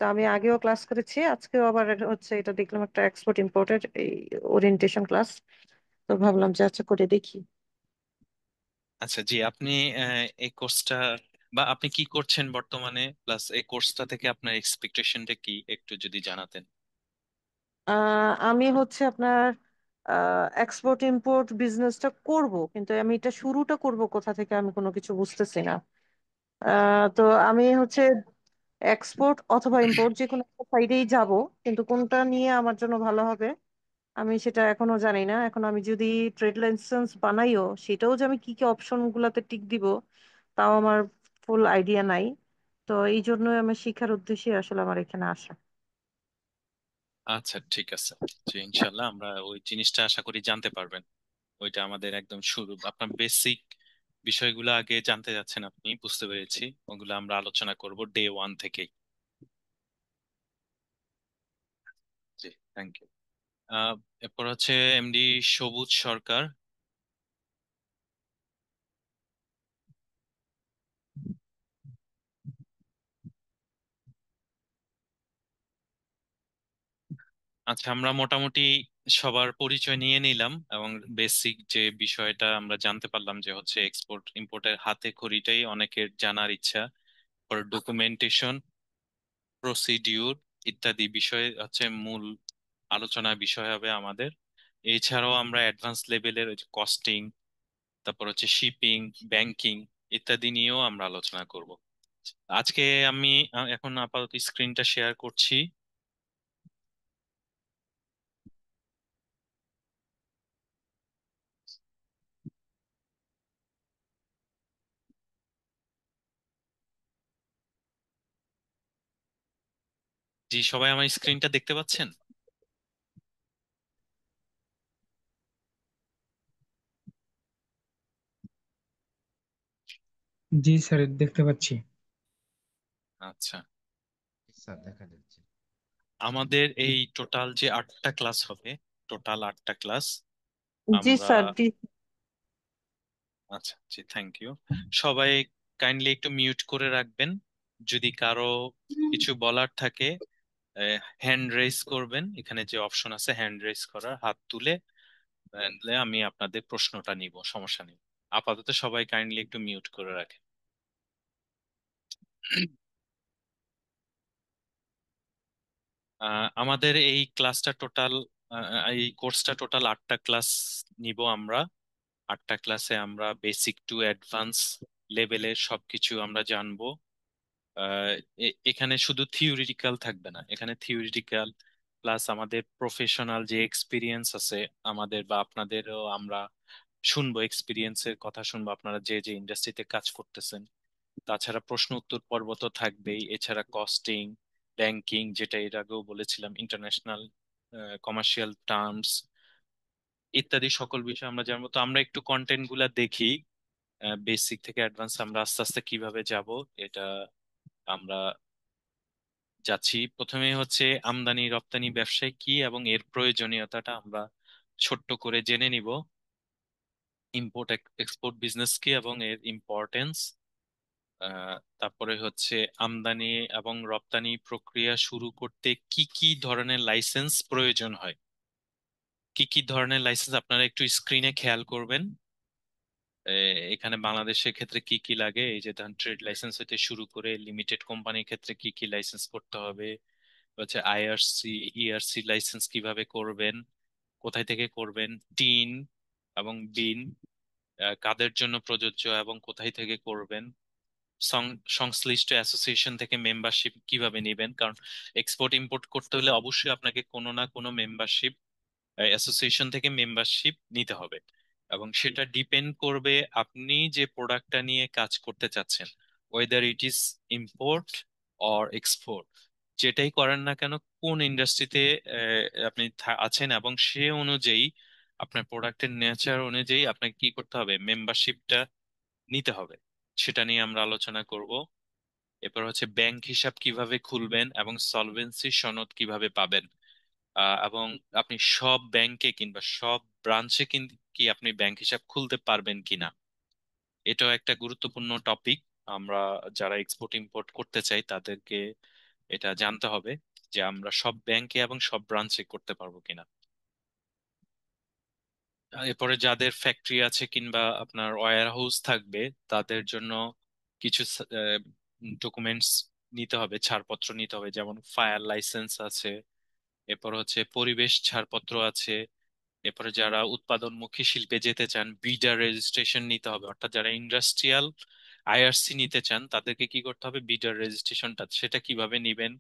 তো আমি আগেও ক্লাস করেছি, আজকেও আবার হচ্ছে এটা দেখলাম একটা এক্সপোর্ট ইম্পোর্টের এই ওরিয়েন্টেশন ক্লাস। তো ভাবলাম যে আচ্ছা করে দেখি। আচ্ছা। জি, আপনি এই কোর্সটা বা আপনি কি করছেন বর্তমানে, প্লাস এই কোর্সটা থেকে আপনার এক্সপেকটেশনটা কি একটু যদি জানাতেন। আমি হচ্ছে আপনার এক্সপোর্ট ইম্পোর্ট বিজনেসটা করব, কিন্তু আমি এটা শুরুটা করব কোথা থেকে আমি কোনো কিছু বুঝতেছি না। তো আমি হচ্ছে এক্সপোর্ট অথবা ইম্পোর্ট যে কোনো একটা সাইডেই যাব, কিন্তু কোনটা নিয়ে আমার জন্য ভালো হবে আমি সেটা এখনো জানি না। এখন আমি যদি ট্রেড লাইসেন্স বানাইও, সেটাও যে আমি কি কি অপশন গুলাতে টিক দিব তাও আমার ফুল আইডিয়া নাই। তো এই জন্যই আমি শিক্ষার উদ্দেশ্যে আসলে আমার এখানে আসা। আচ্ছা, ঠিক আছে। জি, ইনশাল্লাহ আমরা ওই জিনিসটা আশা করি জানতে পারবেন। ওইটা আমাদের একদম শুরু, আপনার বেসিক বিষয়গুলো আগে জানতে যাচ্ছেন আপনি, বুঝতে পেরেছি। ওগুলো আমরা আলোচনা করব ডে ওয়ান থেকেই। জি, থ্যাংক ইউ। এরপর হচ্ছে এমডি সবুজ সরকার। আচ্ছা, আমরা মোটামুটি সবার পরিচয় নিয়ে নিলাম এবং বেসিক যে বিষয়টা আমরা জানতে পারলাম যে হচ্ছে এক্সপোর্ট ইম্পোর্টের হাতে খড়িটাই অনেকের জানার ইচ্ছা। ডকুমেন্টেশন, প্রসিডিউর ইত্যাদি বিষয় হচ্ছে মূল আলোচনার বিষয় হবে আমাদের। এছাড়াও আমরা অ্যাডভান্স লেভেলের কস্টিং, তারপর হচ্ছে শিপিং, ব্যাংকিং ইত্যাদি নিয়েও আমরা আলোচনা করব। আজকে আমি এখন আপাতত স্ক্রিনটা শেয়ার করছি। জি, সবাই আমার স্ক্রিনটা দেখতে পাচ্ছেন? জি স্যার, দেখতে পাচ্ছি। আচ্ছা, স্যার দেখা যাচ্ছে। আমাদের এই টোটাল যে 8টা ক্লাস হবে, টোটাল 8টা ক্লাস জি আমরা। স্যার, জি। আচ্ছা, জি, থ্যাংক ইউ। সবাই কাইন্ডলি একটু মিউট করে রাখবেন। যদি কারো কিছু বলার থাকে হ্যান্ড রেজ করবেন, এখানে যে অপশন আছে হ্যান্ড রেজ করার, হাত তুলে আমি আপনাদের প্রশ্নটা নিব, সমস্যা নেই। আপাতত সবাই কাইন্ডলি একটু মিউট করে রাখেন। আমাদের এই ক্লাসটা টোটাল, এই কোর্সটা টোটাল 8টা ক্লাস নিব আমরা। 8টা ক্লাসে আমরা বেসিক টু অ্যাডভান্স লেভেলের সবকিছু আমরা জানবো। আহ, এখানে শুধু থিওরিটিক্যাল থাকবে না, এখানে থিওরিটিক্যাল প্লাস আমাদের প্রফেশনাল যে এক্সপিরিয়েন্স আছে আমাদের বা আপনাদেরও আমরা শুনবো, এক্সপিরিয়েন্সের কথা শুনবো, আপনারা যে যে ইন্ডাস্ট্রিতে কাজ করতেছেন। তাছাড়া প্রশ্ন উত্তর পর্ব তো থাকবেই, এছাড়া কস্টিং, ব্যাংকিং, যেটা এর আগেও বলেছিলাম, ইন্টারন্যাশনাল কমার্শিয়াল টার্মস ইত্যাদি সকল বিষয় আমরা জানবো। তো আমরা একটু কন্টেন্ট গুলা দেখি। বেসিক থেকে অ্যাডভান্স আমরা আস্তে আস্তে কিভাবে যাব এটা আমরা যাচ্ছি। প্রথমে হচ্ছে আমদানি রপ্তানি ব্যবসায় কি এবং এর প্রয়োজনীয়তাটা আমরা ছোট্ট করে জেনে নিব। ইম্পোর্ট এক্সপোর্ট বিজনেস কি এবং এর ইম্পর্টেন্স। তারপরে হচ্ছে আমদানি এবং রপ্তানি প্রক্রিয়া শুরু করতে কি কি ধরনের লাইসেন্স প্রয়োজন হয়। কি কি ধরনের লাইসেন্স আপনারা একটু স্ক্রিনে খেয়াল করবেন। এখানে বাংলাদেশের ক্ষেত্রে কি কি লাগে, এই যে ধরেন ট্রেড লাইসেন্স হতে শুরু করে লিমিটেড কোম্পানির ক্ষেত্রে কি কি লাইসেন্স করতে হবে, হচ্ছে আইআরসি ইআরসি লাইসেন্স কিভাবে করবেন, কোথায় থেকে করবেন, টিন এবং বিন কাদের জন্য প্রযোজ্য এবং কোথায় থেকে করবেন, সংশ্লিষ্ট অ্যাসোসিয়েশন থেকে মেম্বারশিপ কিভাবে নেবেন, কারণ এক্সপোর্ট ইম্পোর্ট করতে হলে অবশ্যই আপনাকে কোনো না কোনো মেম্বারশিপ অ্যাসোসিয়েশন থেকে মেম্বারশিপ নিতে হবে এবং সেটা ডিপেন্ড করবে আপনি যে প্রোডাক্টটা নিয়ে কাজ করতে চাচ্ছেন, weather it is import or export, যেটাই করেন না কেন কোন ইন্ডাস্ট্রিতে আপনি আছেন এবং সে অনুযায়ী আপনার প্রোডাক্টের নেচার অনুযায়ী আপনাকে কি করতে হবে, মেম্বারশিপটা নিতে হবে। সেটা নিয়ে আমরা আলোচনা করব। এরপর হচ্ছে ব্যাংক হিসাব কিভাবে খুলবেন এবং সলভেন্সি সনদ কিভাবে পাবেন, এবং আপনি সব ব্যাংকে কিংবা সব ব্রাঞ্চে কি আপনি ব্যাংক হিসাব খুলতে পারবেন কিনা, এটাও একটা গুরুত্বপূর্ণ টপিক। আমরা যারা এক্সপোর্ট ইম্পোর্ট করতে চাই তাদেরকে এটা জানতে হবে যে আমরা সব ব্যাংকে এবং সব ব্রাঞ্চে করতে পারবো কিনা। এরপরে যাদের ফ্যাক্টরি আছে কিংবা আপনার ওয়্যার হাউস থাকবে তাদের জন্য কিছু ডকুমেন্টস নিতে হবে, ছাড়পত্র নিতে হবে, যেমন ফায়ার লাইসেন্স আছে, এরপর হচ্ছে পরিবেশ ছাড়পত্র আছে। এরপরে যারা উৎপাদনমুখী শিল্পে যেতে চান বিডার রেজিস্ট্রেশন নিতে হবে, অর্থাৎ যারা ইন্ডাস্ট্রিয়াল আইআরসি নিতে চান তাদেরকে কি করতে হবে, বিডার রেজিস্ট্রেশনটা সেটা কিভাবে নিবেন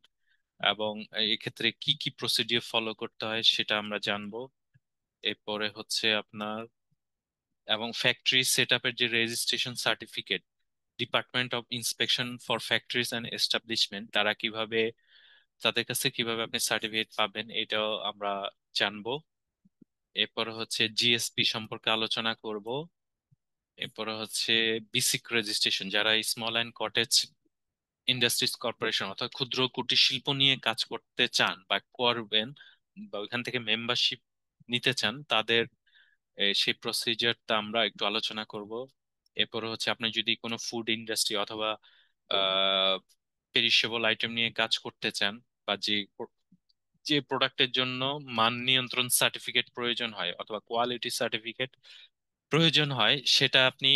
এবং এক্ষেত্রে কি কি প্রসিডিওর ফলো করতে হয় সেটা আমরা জানবো। এরপরে হচ্ছে আপনার এবং ফ্যাক্টরি সেট আপের যে registration certificate, department of inspection for factories and establishment তারা কিভাবে, তাদের কাছে কিভাবে আপনি সার্টিফিকেট পাবেন এটাও আমরা জানবো। এরপর হচ্ছে জিএসপি সম্পর্কে আলোচনা করব। এরপর হচ্ছে বিসিক রেজিস্ট্রেশন, যারা small and cottage industries corporation অর্থাৎ ক্ষুদ্র কুটির শিল্প নিয়ে কাজ করতে চান বা করবেন বা ওইখান থেকে মেম্বারশিপ নিতে চান তাদের সেই প্রসিজারটা আমরা একটু আলোচনা করব। এরপর হচ্ছে আপনি যদি কোনো ফুড ইন্ডাস্ট্রি অথবা পেরিশেবল আইটেম নিয়ে কাজ করতে চান বা যে প্রোডাক্টের জন্য মান নিয়ন্ত্রণ সার্টিফিকেট প্রয়োজন হয় অথবা কোয়ালিটি সার্টিফিকেট প্রয়োজন হয় সেটা আপনি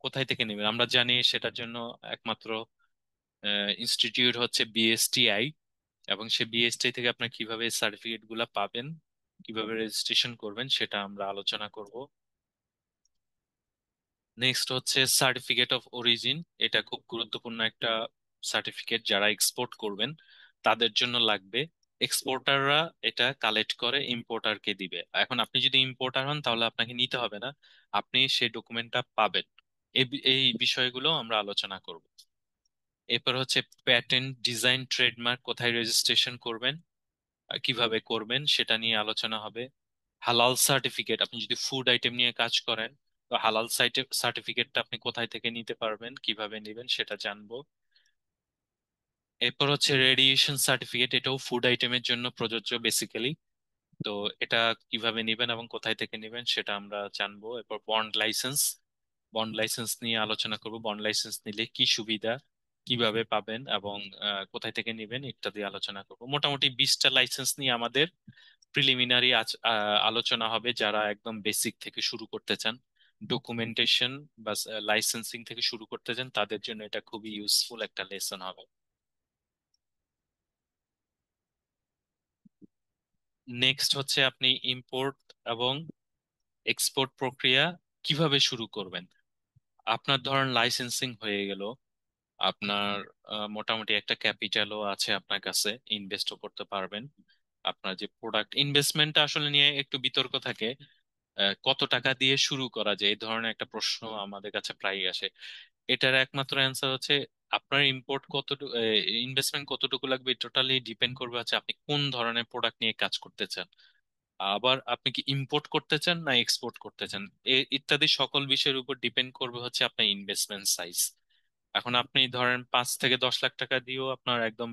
কোথায় থেকে নেবেন, আমরা জানি সেটার জন্য একমাত্র ইনস্টিটিউট হচ্ছে বিএসটিআই, এবং সে বিএসটিআই থেকে আপনার কিভাবে সার্টিফিকেট গুলা পাবেন, কিভাবে রেজিস্ট্রেশন করবেন সেটা আমরা আলোচনা করব। নেক্সট হচ্ছে সার্টিফিকেট অফ অরিজিন, এটা খুব গুরুত্বপূর্ণ একটা সার্টিফিকেট, যারা এক্সপোর্ট করবেন তাদের জন্য লাগবে। এক্সপোর্টাররা এটা কালেক্ট করে ইম্পোর্টারকে দিবে, এখন আপনি যদি ইম্পোর্টার হন তাহলে আপনাকে নিতে হবে না, আপনি সেই ডকুমেন্টটা পাবেন। এই বিষয়গুলো আমরা আলোচনা করব। এরপর হচ্ছে প্যাটেন্ট ডিজাইন ট্রেডমার্ক কোথায় রেজিস্ট্রেশন করবেন, কিভাবে করবেন সেটা নিয়ে আলোচনা হবে। হালাল সার্টিফিকেট, আপনি যদি ফুড আইটেম নিয়ে কাজ করেন তো হালাল সার্টিফিকেটটা আপনি কোথায় থেকে নিতে পারবেন, কিভাবে নেবেন সেটা জানবো। এরপর হচ্ছে রেডিয়েশন সার্টিফিকেট, এটাও ফুড আইটেমের জন্য প্রযোজ্য বেসিক্যালি, তো এটা কিভাবে নেবেন এবং কোথায় থেকে নেবেন সেটা আমরা জানবো। এরপর বন্ড লাইসেন্স, বন্ড লাইসেন্স নিয়ে আলোচনা করব, বন্ড লাইসেন্স নিলে কি সুবিধা, কিভাবে পাবেন এবং কোথায় থেকে নেবেন ইত্যাদি আলোচনা করব। মোটামুটি 20টা লাইসেন্স নিয়ে আমাদের প্রিলিমিনারি আলোচনা হবে। যারা একদম বেসিক থেকে শুরু করতে চান, ডকুমেন্টেশন বা লাইসেন্সিং থেকে শুরু করতে চান তাদের জন্য এটা খুবই ইউজফুল একটা লেসন হবে। নেক্সট হচ্ছে আপনি ইম্পোর্ট এবং এক্সপোর্ট প্রক্রিয়া কিভাবে শুরু করবেন। আপনার ধরেন লাইসেন্সিং হয়ে গেল, আপনার মোটামুটি একটা ক্যাপিটালও আছে আপনার কাছে, ইনভেস্টও করতে পারবেন। আপনার যে প্রোডাক্ট ইনভেস্টমেন্টটা আসলে নিয়ে একটু বিতর্ক থাকে, কত টাকা দিয়ে শুরু করা যায় এই ধরনের একটা প্রশ্ন আমাদের কাছে প্রায়ই আসে। এটার একমাত্র অ্যান্সার হচ্ছে আপনার ইম্পোর্ট কতটুকু, ইনভেস্টমেন্ট কতটুকু লাগবে টোটালি ডিপেন্ড করবে হচ্ছে আপনি কোন ধরনের প্রোডাক্ট নিয়ে কাজ করতে চান। আবার আপনি কি ইম্পোর্ট করতে চান না এক্সপোর্ট করতে চান, ইত্যাদি সকল বিষয়ের উপর ডিপেন্ড করবে হচ্ছে আপনার ইনভেস্টমেন্ট সাইজ। এখন আপনি ধরেন 5 থেকে 10 লাখ টাকা দিয়েও আপনার একদম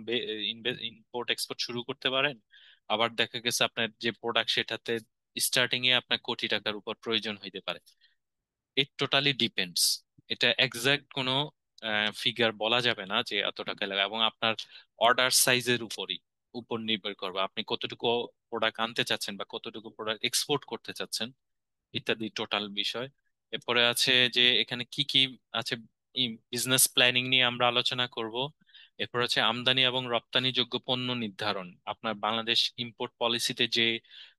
ইম্পোর্ট এক্সপোর্ট শুরু করতে পারেন। আবার দেখা গেছে আপনার যে প্রোডাক্ট সেটাতে স্টার্টিং এ আপনার কোটি টাকার উপর প্রয়োজন হইতে পারে। ইট টোটালি ডিপেন্ডস। এটা এক্সাক্ট কোনো ফিগার বলা যাবে না যে এত টাকা লাগে, এবং আপনার অর্ডার সাইজের উপর নির্ভর করবে আপনি কতটুকু প্রোডাক্ট আনতে চাচ্ছেন বা কতটুকু প্রোডাক্ট এক্সপোর্ট করতে চাচ্ছেন, ইত্যাদি টোটাল বিষয়। এরপরে আছে যে এখানে কি কি আছে, বিজনেস প্ল্যানিং নিয়ে আমরা আলোচনা করব। এরপর হচ্ছে আমদানি এবং রপ্তানিযোগ্য পণ্য নির্ধারণ, আপনার বাংলাদেশ ইম্পোর্ট পলিসিতে যে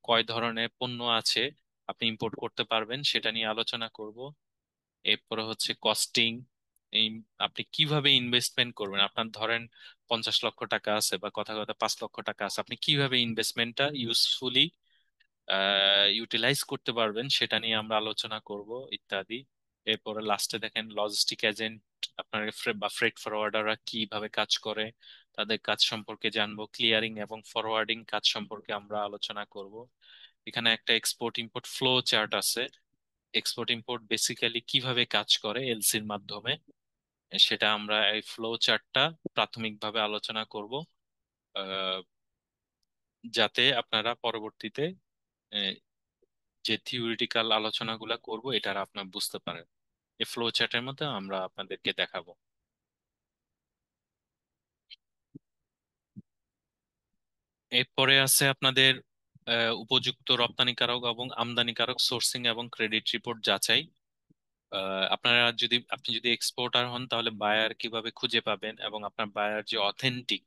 কয় ধরনের পণ্য আছে আপনি ইম্পোর্ট করতে পারবেন সেটা নিয়ে আলোচনা করব। এরপরে হচ্ছে কস্টিং, এই আপনি কিভাবে ইনভেস্টমেন্ট করবেন, আপনার ধরেন 50 লক্ষ টাকা আছে বা কথা কথা 5 লক্ষ টাকা আছে, আপনি কিভাবে ইনভেস্টমেন্টটা ইউজফুলি ইউটিলাইজ করতে পারবেন সেটা নিয়ে আমরা আলোচনা করব ইত্যাদি। এরপরে লাস্টে দেখেন লজিস্টিক এজেন্ট, আপনার বা ফ্রেট ফরওয়ার্ডাররা কিভাবে কাজ করে তাদের কাজ সম্পর্কে জানবো। ক্লিয়ারিং এবং ফরওয়ার্ডিং কাজ সম্পর্কে আমরা আলোচনা করব। এখানে একটা এক্সপোর্ট ইম্পোর্ট ফ্লো চার্ট আছে, এক্সপোর্ট ইম্পোর্ট বেসিক্যালি কিভাবে কাজ করে এলসির মাধ্যমে, সেটা আমরা এই ফ্লো চার্টটা প্রাথমিকভাবে আলোচনা করব, আহ, যাতে আপনারা পরবর্তীতে আহ, যে থিওরিটিক্যাল আলোচনাগুলো করব এটা আপনারা বুঝতে পারেন। এই ফ্লো চার্টের মধ্যে আমরা আপনাদেরকে দেখাবো। এরপরে আছে আপনাদের উপযুক্ত রপ্তানিকারক এবং আমদানিকারক সোর্সিং এবং ক্রেডিট রিপোর্ট যাচাই। আপনি যদি এক্সপোর্টার হন তাহলে বায়ার কিভাবে খুঁজে পাবেন এবং আপনার বায়ার যে অথেন্টিক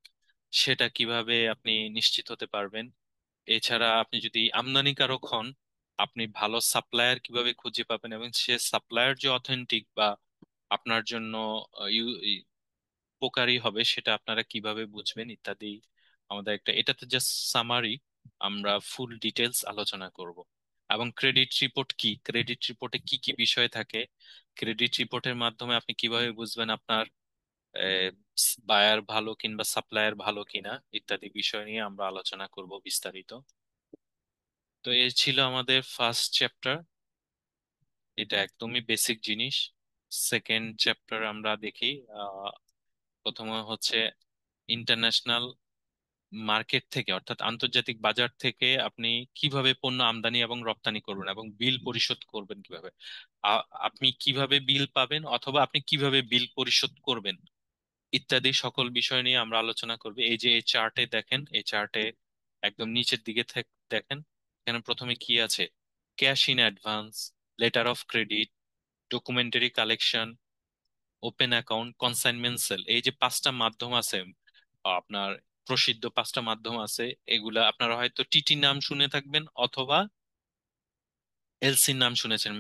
সেটা কিভাবে আপনি নিশ্চিত হতে পারবেন। এছাড়া আপনি যদি আমদানিকারক হন আপনি ভালো সাপ্লায়ার কিভাবে খুঁজে পাবেন এবং সে সাপ্লায়ার যে অথেন্টিক বা আপনার জন্য উপকারী হবে সেটা আপনারা কিভাবে বুঝবেন ইত্যাদি। আমাদের একটা এটাতে জাস্ট সামারি, আমরা ফুল ডিটেলস আলোচনা করব। এবং ক্রেডিট রিপোর্ট কি, ক্রেডিট রিপোর্টে কি কি বিষয় থাকে, ক্রেডিট রিপোর্টের মাধ্যমে আপনি কিভাবে বুঝবেন আপনার বায়ার ভালো কিংবা সাপ্লায়ার ভালো কিনা ইত্যাদি বিষয় নিয়ে আমরা আলোচনা করব বিস্তারিত। তো এই ছিল আমাদের ফার্স্ট চ্যাপ্টার, এটা একদমই বেসিক জিনিস। সেকেন্ড চ্যাপ্টার আমরা দেখি। প্রথমে হচ্ছে ইন্টারন্যাশনাল মার্কেট থেকে অর্থাৎ আন্তর্জাতিক বাজার থেকে আপনি কিভাবে পণ্য আমদানি এবং রপ্তানি করবেন এবং বিল পরিশোধ করবেন কিভাবে, আপনি কিভাবে বিল পাবেন অথবা আপনি কিভাবে বিল পরিশোধ করবেন ইত্যাদি সকল বিষয় নিয়ে আমরা আলোচনা করব। এই যে এই চার্টে দেখেন, এই চার্টে একদম নিচের দিকে দেখেন এখানে প্রথমে কি আছে, cash in advance, letter of credit, documentary collection, open account, consignment sale, এই যে 5টা মাধ্যম আছে আপনার, প্রসিদ্ধ 5টা মাধ্যম আছে। এগুলা আপনারা হয়তো টিটি নাম শুনে থাকবেন অথবা এলসির নাম শুনেছেন।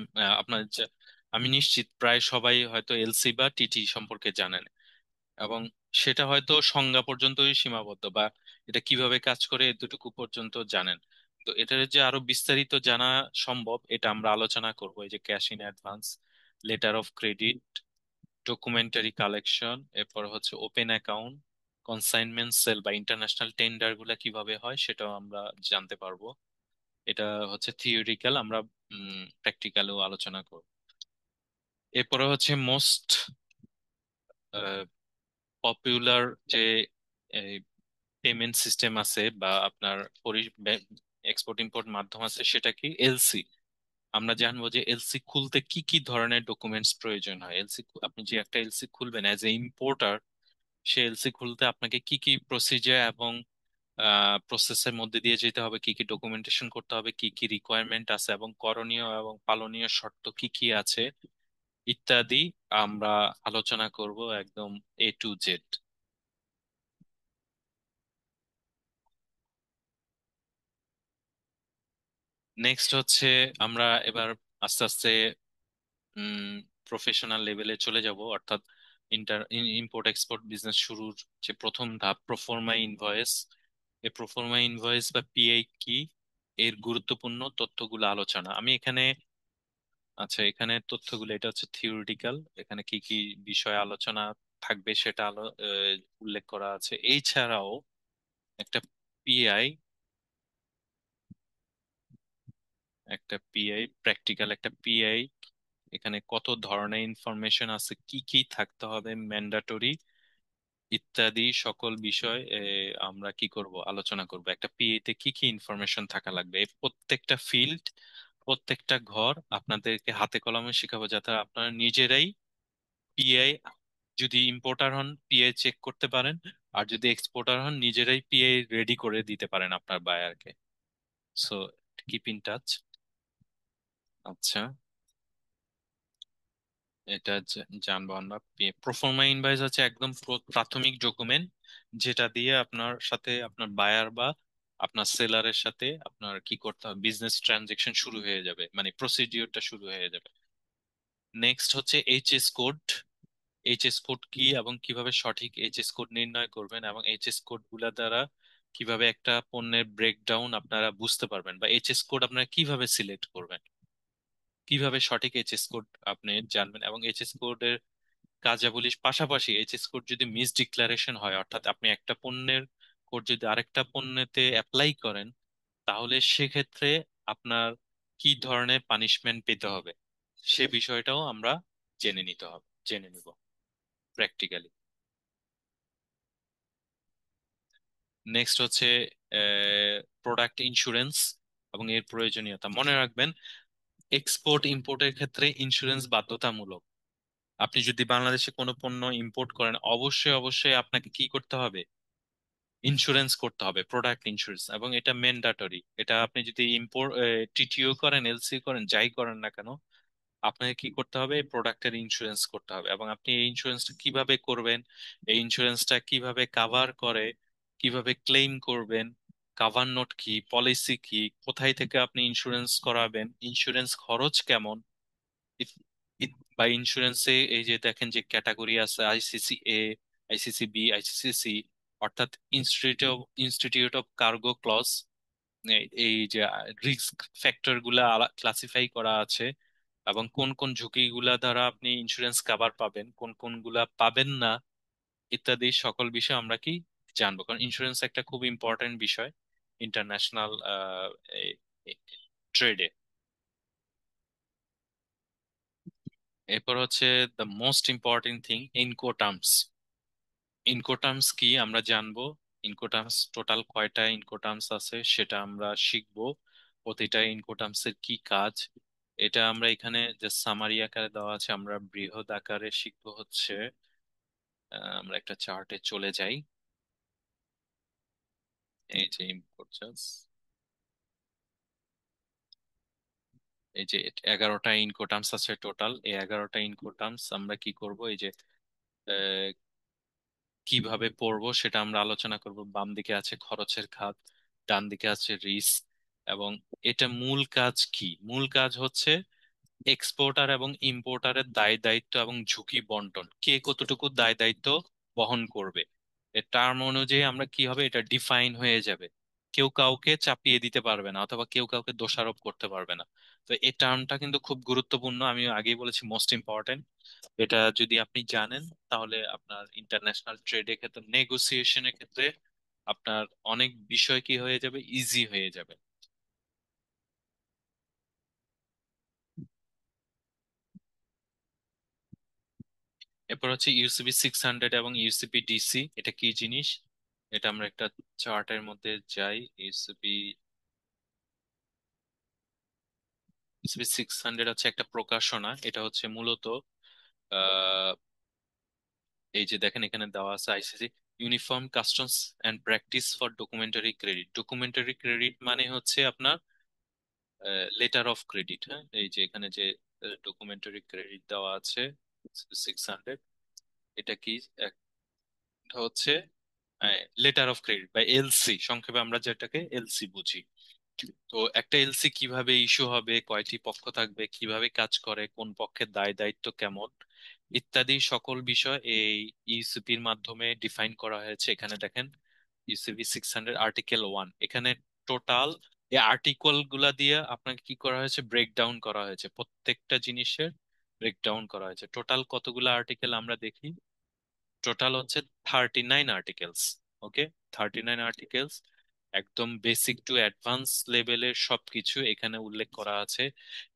আমি নিশ্চিত প্রায় সবাই হয়তো এলসি বা টিটি সম্পর্কে জানেন, এবং সেটা হয়তো সংজ্ঞা পর্যন্তই সীমাবদ্ধ বা এটা কিভাবে কাজ করে এতটুকু পর্যন্ত জানেন। তো এটার যে আরো বিস্তারিত জানা সম্ভব এটা আমরা আলোচনা করবো। এই যে cash in advance, letter of credit, documentary collection, এরপর হচ্ছে ওপেন অ্যাকাউন্ট, কনসাইনমেন্ট সেল বা ইন্টারন্যাশনাল টেন্ডার গুলা কিভাবে হয় সেটাও আমরা জানতে পারবো। এটা হচ্ছে থিওরিক্যাল, আমরা প্র্যাকটিক্যালও আলোচনা করব। এরপরে হচ্ছে মোস্ট পপুলার যে পেমেন্ট সিস্টেম আছে বা আপনার এক্সপোর্ট ইম্পোর্ট মাধ্যম আছে সেটা কি, এলসি। আমরা জানবো যে এলসি খুলতে কি কি ধরনের ডকুমেন্টস প্রয়োজন হয়। আপনি যে একটা এলসি খুলবেন as a importer, say LC খুলতে আপনাকে কি কি প্রসিজার এবং প্রসেসের মধ্যে দিয়ে যেতে হবে, কি কি ডকুমেন্টেশন করতে হবে, কি কি রিকোয়ারমেন্ট আছে এবং করণীয় এবং পালনীয় শর্ত কি কি আছে ইত্যাদি আমরা আলোচনা করব একদম A to Z। নেক্সট হচ্ছে আমরা এবার আস্তে আস্তে প্রফেশনাল লেভেলে চলে যাব, অর্থাৎ ইম্পোর্ট এক্সপোর্ট বিজনেস শুরুর যে প্রথম ধাপ প্রোফর্মা ইনভয়েস। এই প্রোফর্মা ইনভয়েস বা পিআই কি, এর গুরুত্বপূর্ণ তথ্যগুলো আলোচনা আমি এখানে, আচ্ছা এখানে তথ্যগুলো এটা হচ্ছে থিওরিটিক্যাল, এখানে কি কি বিষয় আলোচনা থাকবে সেটা উল্লেখ করা আছে। এছাড়াও একটা পিআই একটা পিআই, প্র্যাকটিক্যাল একটা পিআই, এখানে কত ধরনের ইনফরমেশন আছে, কি কি থাকতে হবে ম্যান্ডাটরি ইত্যাদি সকল বিষয় আমরা কি করব, আলোচনা করব। একটা পিএ তে কি কি ইনফরমেশন থাকা লাগবে, এই প্রত্যেকটা ফিল্ড, প্রত্যেকটা ঘর আপনাদেরকে হাতে কলমে শেখাবো, যাতে আপনারা নিজেরাই পিআই, যদি ইম্পোর্টার হন পিআই চেক করতে পারেন, আর যদি এক্সপোর্টার হন নিজেরাই পিআই রেডি করে দিতে পারেন আপনার বায়ারকে। So keep in touch. আচ্ছা, এটা জানবো আমরা। প্রোফর্মা ইনভয়েস হচ্ছে একদম প্রাথমিক ডকুমেন্ট, যেটা দিয়ে আপনার সাথে আপনার বায়ার বা আপনার সেলারের সাথে আপনার কি করতে হবে, বিজনেস ট্রানজেকশন শুরু হয়ে যাবে, মানে প্রসিডিওরটা শুরু হয়ে যাবে। নেক্সট হচ্ছে এইচএস কোড। এইচএস কোড কি এবং কিভাবে সঠিক এইচএস কোড নির্ণয় করবেন, এবং এইচএস কোড গুলা দ্বারা কিভাবে একটা পণ্যের ব্রেকডাউন আপনারা বুঝতে পারবেন, বা এইচএস কোড আপনারা কিভাবে সিলেক্ট করবেন, কিভাবে সঠিক এইচএস কোড আপনি জানবেন, এবং এইচএস কোডের কার্যাবলীর পাশাপাশি এইচএস কোড যদি মিস ডিক্লারেশন হয়, অর্থাৎ আপনি একটা পণ্যের কোড যদি আরেকটা পণ্যতে অ্যাপ্লাই করেন, তাহলে সেক্ষেত্রে আপনার কি ধরনের পানিশমেন্ট পেতে হবে, সে বিষয়টাও আমরা জেনে নিব প্র্যাকটিক্যালি। নেক্সট হচ্ছে প্রোডাক্ট ইন্স্যুরেন্স এবং এর প্রয়োজনীয়তা। মনে রাখবেন, এক্সপোর্ট ইম্পোর্টের ক্ষেত্রে ইন্স্যুরেন্স বাধ্যতামূলক। আপনি যদি বাংলাদেশে কোনো পণ্য ইম্পোর্ট করেন, অবশ্যই অবশ্যই আপনাকে কি করতে হবে, ইন্স্যুরেন্স করতে হবে, প্রোডাক্ট ইন্স্যুরেন্স, এবং এটা ম্যান্ডাটরি। এটা আপনি যদি ইম্পোর্ট টিটিও করেন, এলসি করেন, যাই করেন না কেন, আপনাকে কি করতে হবে, প্রোডাক্টের ইন্স্যুরেন্স করতে হবে। এবং আপনি এই ইন্স্যুরেন্সটা কিভাবে করবেন, এই ইন্স্যুরেন্সটা কিভাবে কাভার করে, কিভাবে ক্লেম করবেন, কাভার নোট কি, পলিসি কি, কোথায় থেকে আপনি ইন্স্যুরেন্স করাবেন, ইন্স্যুরেন্স খরচ কেমন, বা ইন্স্যুরেন্সে এই যে দেখেন যে ক্যাটাগরি আছে, আইসিসি এ, আইসিসি বি, আইসিসি সি, অর্থাৎ ইনস্টিটিউট অফ কার্গো ক্লজ, এই যে রিস্ক ফ্যাক্টর গুলা ক্লাসিফাই করা আছে, এবং কোন কোন ঝুঁকিগুলা দ্বারা আপনি ইন্স্যুরেন্স কভার পাবেন, কোন কোন গুলা পাবেন না, ইত্যাদি সকল বিষয় আমরা কি জানবো, কারণ ইন্স্যুরেন্স একটা খুব ইম্পর্টেন্ট বিষয় ইন্টারন্যাশনাল ট্রেডে। এরপর হচ্ছে দ্য মোস্ট ইম্পর্টেন্ট থিং, ইনকোটার্মস। ইনকোটার্মস কি আমরা জানবো, ইনকোটার্মস টোটাল কয়টা ইনকোটার্মস আছে সেটা আমরা শিখবো, প্রতিটা ইনকোটার্মস এর কি কাজ, এটা আমরা এখানে যে সামারি আকারে দেওয়া আছে, আমরা বৃহৎ আকারে শিখবো হচ্ছে। আমরা একটা চার্টে চলে যাই, এই যে ইম্পোর্টার্স, এই যে 11টা ইনকোটার্মস আছে টোটাল। এই 11টা ইনকোটার্মস আমরা কি করব, এই যে আহ, কিভাবে পড়বো সেটা আমরা আলোচনা করব। বাম দিকে আছে খরচের খাত, ডান দিকে আছে রিস্ক, এবং এটা মূল কাজ কি, মূল কাজ হচ্ছে এক্সপোর্টার এবং ইম্পোর্টারের দায় দায়িত্ব এবং ঝুঁকি বন্টন, কে কতটুকু দায় দায়িত্ব বহন করবে। এর টার্ম অনুযায়ী আমরা কি হবে, এটা ডিফাইন হয়ে যাবে, কেউ কাউকে চাপিয়ে দিতে পারবে না, অথবা কেউ কাউকে দোষারোপ করতে পারবে না। তো এই টার্মটা কিন্তু খুব গুরুত্বপূর্ণ, আমি আগেই বলেছি মোস্ট ইম্পর্টেন্ট। এটা যদি আপনি জানেন, তাহলে আপনার ইন্টারন্যাশনাল ট্রেডের ক্ষেত্রে, নেগোসিয়েশনের ক্ষেত্রে আপনার অনেক বিষয় কি হয়ে যাবে, ইজি হয়ে যাবে। এরপর হচ্ছে ইউসিবি 600 এবং ইউসিবি ডিসি, এটা কি জিনিস, এটা আমরা একটা চার্টের মধ্যে যাই। ইউসিবি 600 হচ্ছে একটা প্রকাশনা, এটা হচ্ছে মূলত আহ এই যে দেখেন এখানে দেওয়া আছে ICC uniform customs and practice for documentary credit. Documentary credit মানে হচ্ছে আপনার লেটার অফ ক্রেডিট। হ্যাঁ, এই যে এখানে যে ডকুমেন্টারি ক্রেডিট দেওয়া আছে 600, এটা কি, একটা হচ্ছে লেটার অফ ক্রেডিট বা এলসি, সংক্ষেপে আমরা যেটাকে এলসি বুঝি। তো একটা এলসি কিভাবে ইস্যু হবে, কয়টি পক্ষ থাকবে, কিভাবে কাজ করে, কোন পক্ষের দায় দায়িত্ব কেমন, ইত্যাদি সকল বিষয় এই ইউসিপির মাধ্যমে ডিফাইন করা হয়েছে। এখানে দেখেন ইউসিপি 600 আর্টিকেল 1, এখানে টোটাল এই আর্টিকেল গুলা দিয়ে আপনাকে কি করা হয়েছে, ব্রেকডাউন করা হয়েছে, প্রত্যেকটা জিনিসের ব্রেকডাউন করা হয়েছে। টোটাল কতগুলো আর্টিকেল আমরা দেখি, টোটাল হচ্ছে 39 আর্টিকেলস। ওকে, 39 আর্টিকেলস। একদম বেসিক টু অ্যাডভান্স লেভেলের সবকিছু এখানে উল্লেখ করা আছে।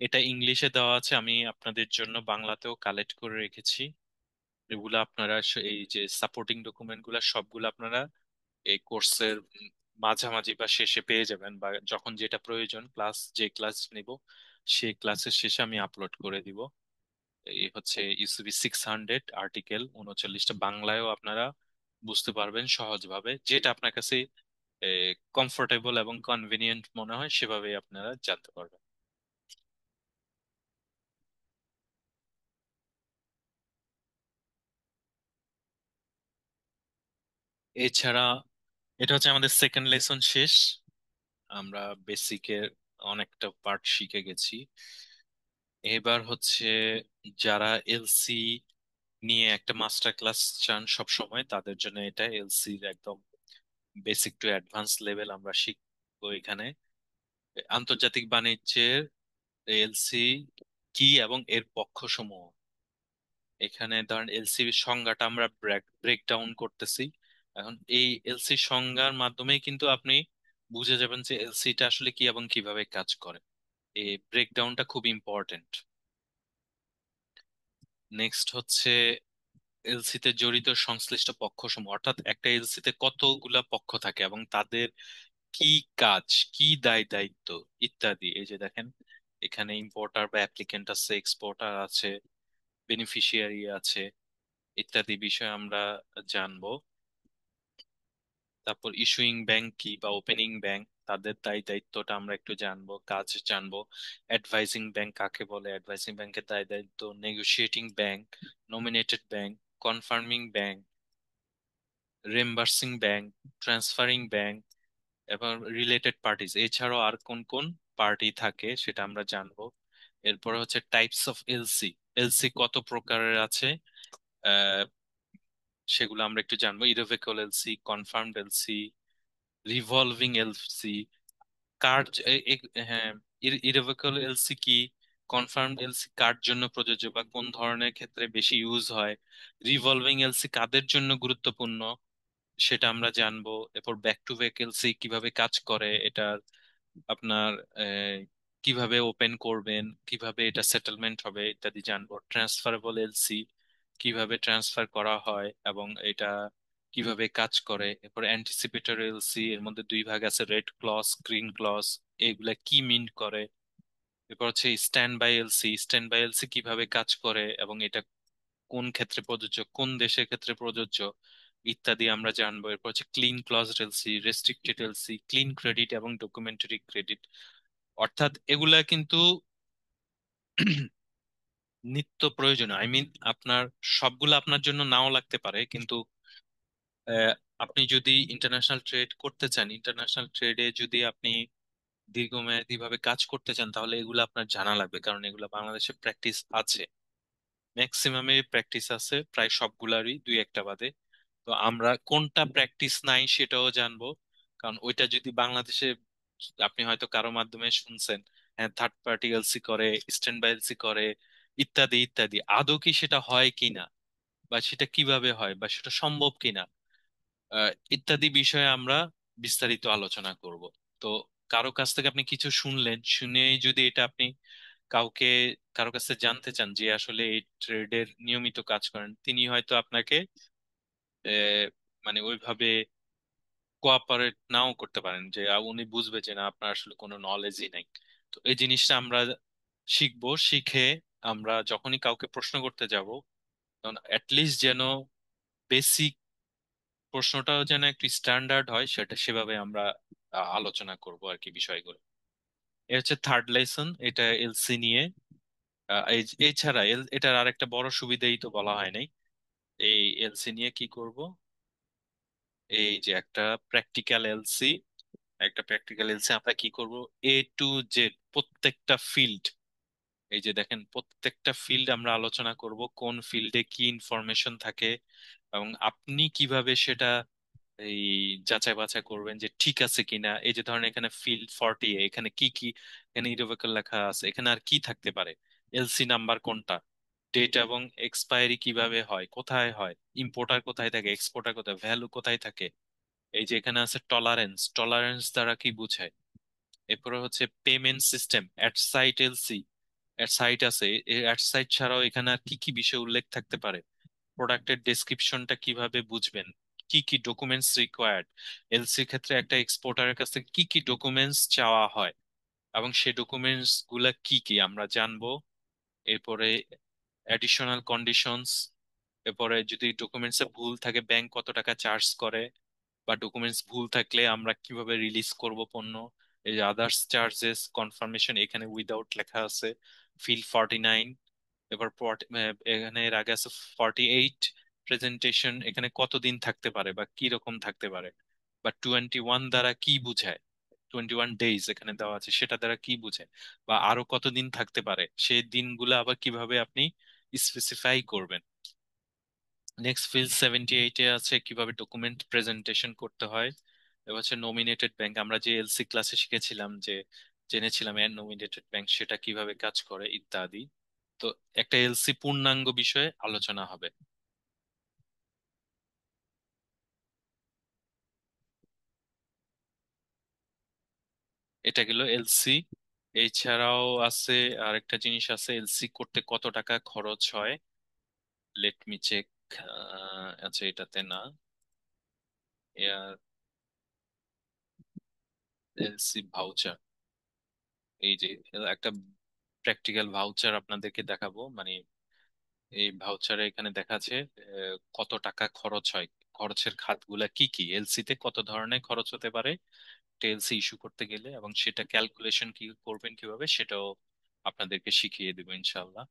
এটা ইংলিশে দেওয়া আছে, আমি আপনাদের জন্য বাংলাতেও কালেক্ট করে রেখেছি। এগুলো আপনারা এই যে সাপোর্টিং ডকুমেন্ট গুলা সবগুলো আপনারা এই কোর্সের মাঝামাঝি বা শেষে পেয়ে যাবেন, বা যখন যেটা প্রয়োজন যে ক্লাস নিব সেই ক্লাসের শেষে আমি আপলোড করে দিব। এই হচ্ছে ইউসিবি 600 আর্টিকেল 39টা, বাংলায়ও আপনারা বুঝতে পারবেন সহজভাবে, যেটা আপনার কাছে কমফোর্টেবল এবং কনভিনিয়েন্ট মনে হয় সেভাবে আপনারা জানতে পারবেন। এছাড়া এটা হচ্ছে আমাদের সেকেন্ড লেসন শেষ, আমরা বেসিকের অনেকটা পার্ট শিখে গেছি। এবার হচ্ছে যারা এলসি নিয়ে একটা মাস্টার ক্লাস চান সব সময়, তাদের জন্য এটা এলসির একদম বেসিক টু অ্যাডভান্স লেভেল আমরা শিখবো এখানে। আন্তর্জাতিক বাণিজ্যের এলসি কি এবং এর পক্ষসমূহ, এখানে ধরেন এলসি সংজ্ঞাটা আমরা ব্রেক ডাউন করতেছি। এখন এই এলসি সংজ্ঞার মাধ্যমেই কিন্তু আপনি বুঝে যাবেন যে এলসিটা আসলে কি এবং কিভাবে কাজ করে। এই ব্রেকডাউনটা খুব ইম্পর্টেন্ট। নেক্সট হচ্ছে এলসি তে জড়িত সংশ্লিষ্ট পক্ষসমূহ, অর্থাৎ একটা এলসি তে কতগুলা পক্ষ থাকে এবং তাদের কি কাজ, কি দায়িত্ব ইত্যাদি। এই যে দেখেন এখানে ইম্পোর্টার বা অ্যাপ্লিকেন্ট আছে, এক্সপোর্টার আছে, বেনিফিশিয়ারি আছে, ইত্যাদি বিষয় আমরা জানবো। তারপর ইস্যুইং ব্যাংক কি বা ওপেনিং ব্যাংক, তাদের দায়িত্বটা আমরা একটু জানবো, কাজ জানবো। অ্যাডভাইজিং ব্যাংক কাকে বলে, অ্যাডভাইজিং ব্যাংকের দায়িত্ব। Negotiating bank, nominated bank, confirming bank, reimbursing bank, transferring bank এবং রিলেটেড পার্টিজ, এছাড়াও আর কোন কোন পার্টি থাকে সেটা আমরা জানবো। এরপরে হচ্ছে টাইপস অফ এলসি, এলসি কত প্রকারের আছে আহ, সেগুলো আমরা একটু জানবো। Irrevocable LC, confirmed LC, revolving LC, কার, হ্যাঁ, ইরোভেকেবল এলসি কি, কনফার্মড এলসি কার জন্য প্রযোজ্য বা কোন ধরনের ক্ষেত্রে বেশি ইউজ হয়, রিভলভিং এলসি কাদের জন্য গুরুত্বপূর্ণ সেটা আমরা জানবো। এরপর ব্যাক টু ব্যাক এলসি কিভাবে কাজ করে, এটার আপনার কিভাবে ওপেন করবেন, কিভাবে এটা সেটেলমেন্ট হবে ইত্যাদি জানবো। ট্রান্সফারেবল এলসি কিভাবে ট্রান্সফার করা হয় এবং এটা কিভাবে কাজ করে। এরপর অ্যান্টিসিপেটরি এলসি, এর মধ্যে দুই ভাগ আছে, রেড ক্লজ, গ্রিন ক্লজ, এগুলা কি মিন করে। এরপর হচ্ছে standby LC, standby LC কিভাবে কাজ করে এবং এটা কোন ক্ষেত্রে প্রযোজ্য, কোন দেশের ক্ষেত্রে প্রযোজ্য ইত্যাদি আমরা জানবো। এরপর হচ্ছে clean clause LC, restricted LC, clean credit এবং ডকুমেন্টারি ক্রেডিট। অর্থাৎ এগুলা কিন্তু নিত্য প্রয়োজনীয়, আই মিন আপনার সবগুলো আপনার জন্য নাও লাগতে পারে, কিন্তু আহ, আপনি যদি ইন্টারন্যাশনাল ট্রেড করতে চান, ইন্টারন্যাশনাল ট্রেডে যদি আপনি দীর্ঘমেয়াদী ভাবে কাজ করতে চান, তাহলে এগুলো আপনার জানা লাগবে, কারণ এগুলো বাংলাদেশে প্র্যাকটিস আছে, ম্যাক্সিমামে প্র্যাকটিস আছে, প্রায় সবগুলারই দুই একটা বাদে। তো আমরা কোনটা প্র্যাকটিস নাই সেটাও জানবো, কারণ ওইটা যদি বাংলাদেশে আপনি হয়তো কারো মাধ্যমে শুনছেন, হ্যাঁ থার্ড পার্টি এলসি করে, স্ট্যান্ড বাই এলসি করে, ইত্যাদি ইত্যাদি, আদৌ কি সেটা হয় কিনা বা সেটা কিভাবে হয় বা সেটা সম্ভব কিনা, ইত্যাদি বিষয়ে আমরা বিস্তারিত আলোচনা করব। তো কারো কাছ থেকে আপনি কিছু শুনলেন, শুনেই যদি এটা আপনি কাউকে কারো কাছে জানতে চান যে আসলে এই ট্রেডের নিয়মিত কাজ করেন, তিনি হয়তো আপনাকে মানে ওইভাবে কোঅপারেট নাও করতে পারেন, যে উনি বুঝবে যে না আপনার আসলে কোনো নলেজই নাই। তো এই জিনিসটা আমরা শিখবো, শিখে আমরা যখনই কাউকে প্রশ্ন করতে যাব তখন অ্যাটলিস্ট যেন বেসিক প্রশ্নটাও যেন একটু স্ট্যান্ডার্ড হয়, সেটা সেভাবে আমরা আলোচনা করব আর কি বিষয়গুলো। এ হচ্ছে থার্ড লেসন, এটা এলসি নিয়ে। এছাড়া এটার আরেকটা বড় সুবিধাই তো বলা হয় নাই, এই এলসি নিয়ে কি করব, এই যে একটা প্র্যাকটিক্যাল এলসি আমরা কি করব, A to Z প্রত্যেকটা ফিল্ড, এই যে দেখেন প্রত্যেকটা ফিল্ড আমরা আলোচনা করব, কোন ফিল্ডে কি ইনফরমেশন থাকে এবং আপনি কিভাবে সেটা এই যাচাই বাছাই করবেন যে ঠিক আছে কিনা। এই যে ধরেন এখানে ফিল্ড 40, এখানে কি কি, এখানে ইরোভেকেবল লেখা আছে, এখানে আর কি থাকতে পারে, এলসি নাম্বার কোনটা, ডেট এবং এক্সপায়ারি কিভাবে হয়, কোথায় হয়, ইম্পোর্টার কোথায় থাকে, এক্সপোর্টার কোথায়, ভ্যালু কোথায় থাকে, এই যে এখানে আছে টলারেন্স, টলারেন্স দ্বারা কি বোঝায়? এরপরে হচ্ছে payment system, at sight LC, at sight আছে, অ্যাট সাইট ছাড়াও এখানে আর কি কি বিষয় উল্লেখ থাকতে পারে? প্রোডাক্টের ডেসক্রিপশনটা কিভাবে বুঝবেন, কি কি ডকুমেন্টস রিকোয়ার্ড, এলসির ক্ষেত্রে একটা এক্সপোর্টারের কাছ থেকে কি কি ডকুমেন্টস চাওয়া হয় এবং সেই ডকুমেন্টস গুলা কি কি আমরা জানবো। এরপরে অ্যাডিশনাল কন্ডিশনস, এরপরে যদি ডকুমেন্টসে ভুল থাকে ব্যাংক কত টাকা চার্জ করে, বা ডকুমেন্টস ভুল থাকলে আমরা কিভাবে রিলিজ করব পণ্য। এই যে আদার্স চার্জেস কনফার্মেশন, এখানে উইদাউট লেখা আছে ফিল 49। এবার এখানে এর আগে আছে 48। প্রেজেন্টেশন এখানে কতদিন থাকতে পারে বা কি রকম থাকতে পারে, বা 21 দ্বারা কি বোঝায়, 21 ডেজ এখানে দেওয়া আছে, সেটা দ্বারা কি বোঝায়, বা আরো কতদিন থাকতে পারে, সেই দিনগুলো আবার কিভাবে আপনি স্পেসিফাই করবেন। নেক্সট ফিল্ড 78-এ আছে কিভাবে ডকুমেন্ট প্রেজেন্টেশন করতে হয়। এবার হচ্ছে নমিনেটেড ব্যাংক, আমরা যে এলসি ক্লাসে শিখেছিলাম, যে জেনেছিলাম এর নমিনেটেড ব্যাংক সেটা কিভাবে কাজ করে ইত্যাদি। তো একটা এলসি পূর্ণাঙ্গ বিষয়ে আলোচনা হবে। এটা গেল এলসি। এছাড়াও আছে আরেকটা জিনিস আছে, এলসি করতে কত টাকা খরচ হয়। Let me check. আচ্ছা এটাতে না, এলসি ভাউচার, এই যে একটা প্র্যাকটিক্যাল ভাউচার আপনাদেরকে দেখাবো, মানে এই ভাউচারে এখানে দেখাচ্ছে কত টাকা খরচ হয়, খরচের খাতগুলা কি কি, এলসি তে কত ধরনের খরচ হতে পারে এলসি ইস্যু করতে গেলে, এবং সেটা ক্যালকুলেশন কি করবেন কিভাবে সেটাও আপনাদেরকে শিখিয়ে দেবো ইনশাল্লাহ।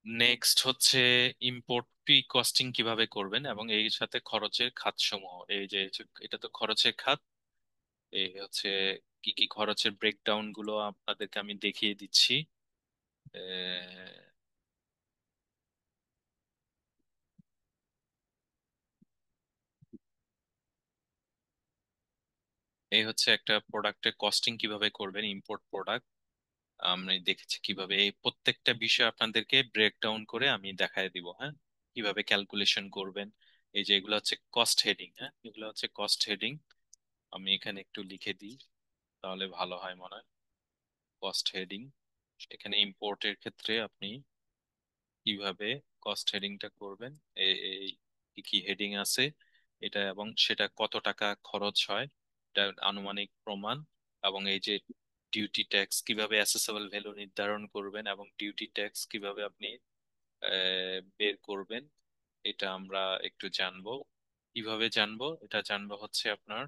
নেক্সট হচ্ছে ইম্পোর্ট প্রি কস্টিং কিভাবে করবেন এবং এই সাথে খরচের খাত সমূহ, এই যে এটা তো খরচের খাত, এই হচ্ছে কি কি খরচের ব্রেকডাউন গুলো আপনাদেরকে আমি দেখিয়ে দিচ্ছি। এই হচ্ছে একটা প্রোডাক্টের কস্টিং কিভাবে করবেন, ইম্পোর্ট প্রোডাক্ট আমরা দেখেছি কিভাবে, এই প্রত্যেকটা বিষয় আপনাদেরকে ব্রেকডাউন করে আমি দেখায় দিব, হ্যাঁ, কিভাবে ক্যালকুলেশন করবেন। এই যে এগুলো হচ্ছে কস্ট হেডিং, হ্যাঁ এগুলো হচ্ছে কস্ট হেডিং, আমি এখানে একটু লিখে দিই তাহলে ভালো হয় মনে হয়। কস্ট হেডিং, এখানে ইম্পোর্টের ক্ষেত্রে আপনি কিভাবে কস্ট হেডিংটা করবেন, এই কি কি হেডিং আছে এটা, এবং সেটা কত টাকা খরচ হয়, এটা আনুমানিক প্রমাণ, এবং এই যে ডিউটি ট্যাক্স কিভাবে অ্যাসেসেবল ভ্যালু নির্ধারণ করবেন এবং ডিউটি ট্যাক্স কিভাবে আপনি বের করবেন, এটা আমরা একটু জানবো। কিভাবে জানবো, এটা জানবো হচ্ছে আপনার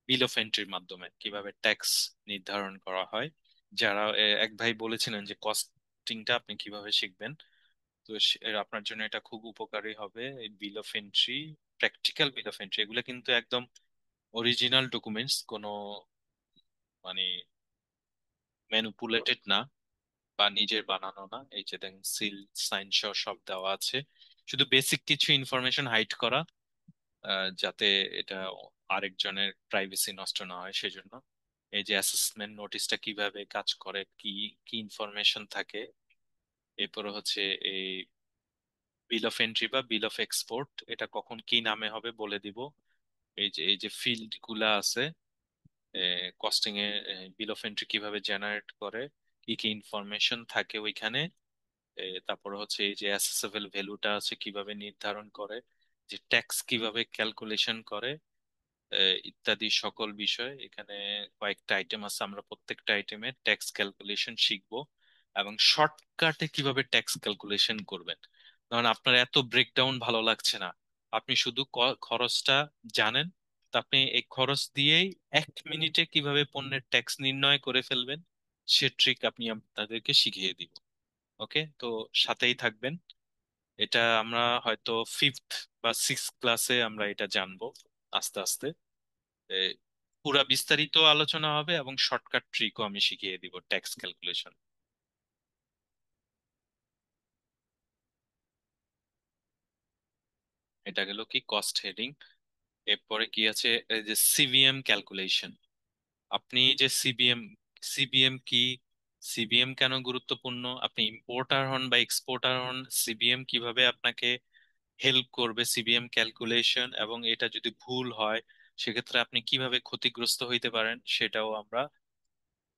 বিল অফ এন্ট্রির মাধ্যমে কিভাবে ট্যাক্স নির্ধারণ করা হয়। যারা এক ভাই বলেছিলেন যে কস্টিংটা আপনি কিভাবে শিখবেন, তো আপনার জন্য এটা খুব উপকারী হবে। এই বিল of entry, practical bill of entry, এগুলো কিন্তু একদম অরিজিনাল ডকুমেন্টস, কোনো মানে ম্যানুপুলেটেড না বা নিজের বানানো না। এই যে দেখেন সিল সাইন সহ সব দেওয়া আছে, শুধু বেসিক কিছু ইনফরমেশন হাইড করা, যাতে এটা আরেকজনের প্রাইভেসি নষ্ট না হয় সেজন্য। এই যে অ্যাসেসমেন্ট নোটিশটা কিভাবে কাজ করে, কি কি ইনফরমেশন থাকে। এরপরে হচ্ছে এই বিল অফ এন্ট্রি বা বিল অফ এক্সপোর্ট, এটা কখন কি নামে হবে বলে দিব। এই যে ফিল্ড গুলা আছে costing A, bill of entry কিভাবে জেনারেট করে, কি কি ইনফরমেশন থাকে ওইখানে। তারপরে হচ্ছে এই যে অ্যাসেসেবল ভ্যালুটা আছে কিভাবে নির্ধারণ করে, যে ট্যাক্স কিভাবে ক্যালকুলেশন করে, ইত্যাদি সকল বিষয় এখানে কয়েকটা আইটেম আছে, আমরা প্রত্যেকটা আইটেমে ট্যাক্স ক্যালকুলেশন শিখবো এবং শর্টকাটে কিভাবে ট্যাক্স ক্যালকুলেশন করবেন। কারণ আপনার এত ব্রেকডাউন ভালো লাগছে না, আপনি শুধু খরচটা জানেন, তো আপনি এই খরচ দিয়েই 1 মিনিটে কিভাবে পণ্যের ট্যাক্স নির্ণয় করে ফেলবেন সে ট্রিক আপনি আপনাদেরকে শিখিয়ে দিব। ওকে, তো সাথেই থাকবেন। এটা আমরা হয়তো ফিফথ বা সিক্স ক্লাসে আমরা এটা জানবো আস্তে আস্তে। এ, পুরা বিস্তারিত আলোচনা হবে এবং শর্টকাট ট্রিকও আমি শিখিয়ে দিব ট্যাক্স ক্যালকুলেশন। এটা গেল কি কস্ট হেডিং। এরপরে কি আছে, এই যে সিভিএম ক্যালকুলেশন। আপনি যে সিবিএম, সিবিএম কি, সিবিএম কেন গুরুত্বপূর্ণ, আপনি ইম্পোর্টার হন বা এক্সপোর্টার হন, সিবিএম কিভাবে আপনাকে হেল্প করবে সিবিএম ক্যালকুলেশন, এবং এটা যদি ভুল হয় সেক্ষেত্রে আপনি কিভাবে ক্ষতিগ্রস্ত হইতে পারেন সেটাও আমরা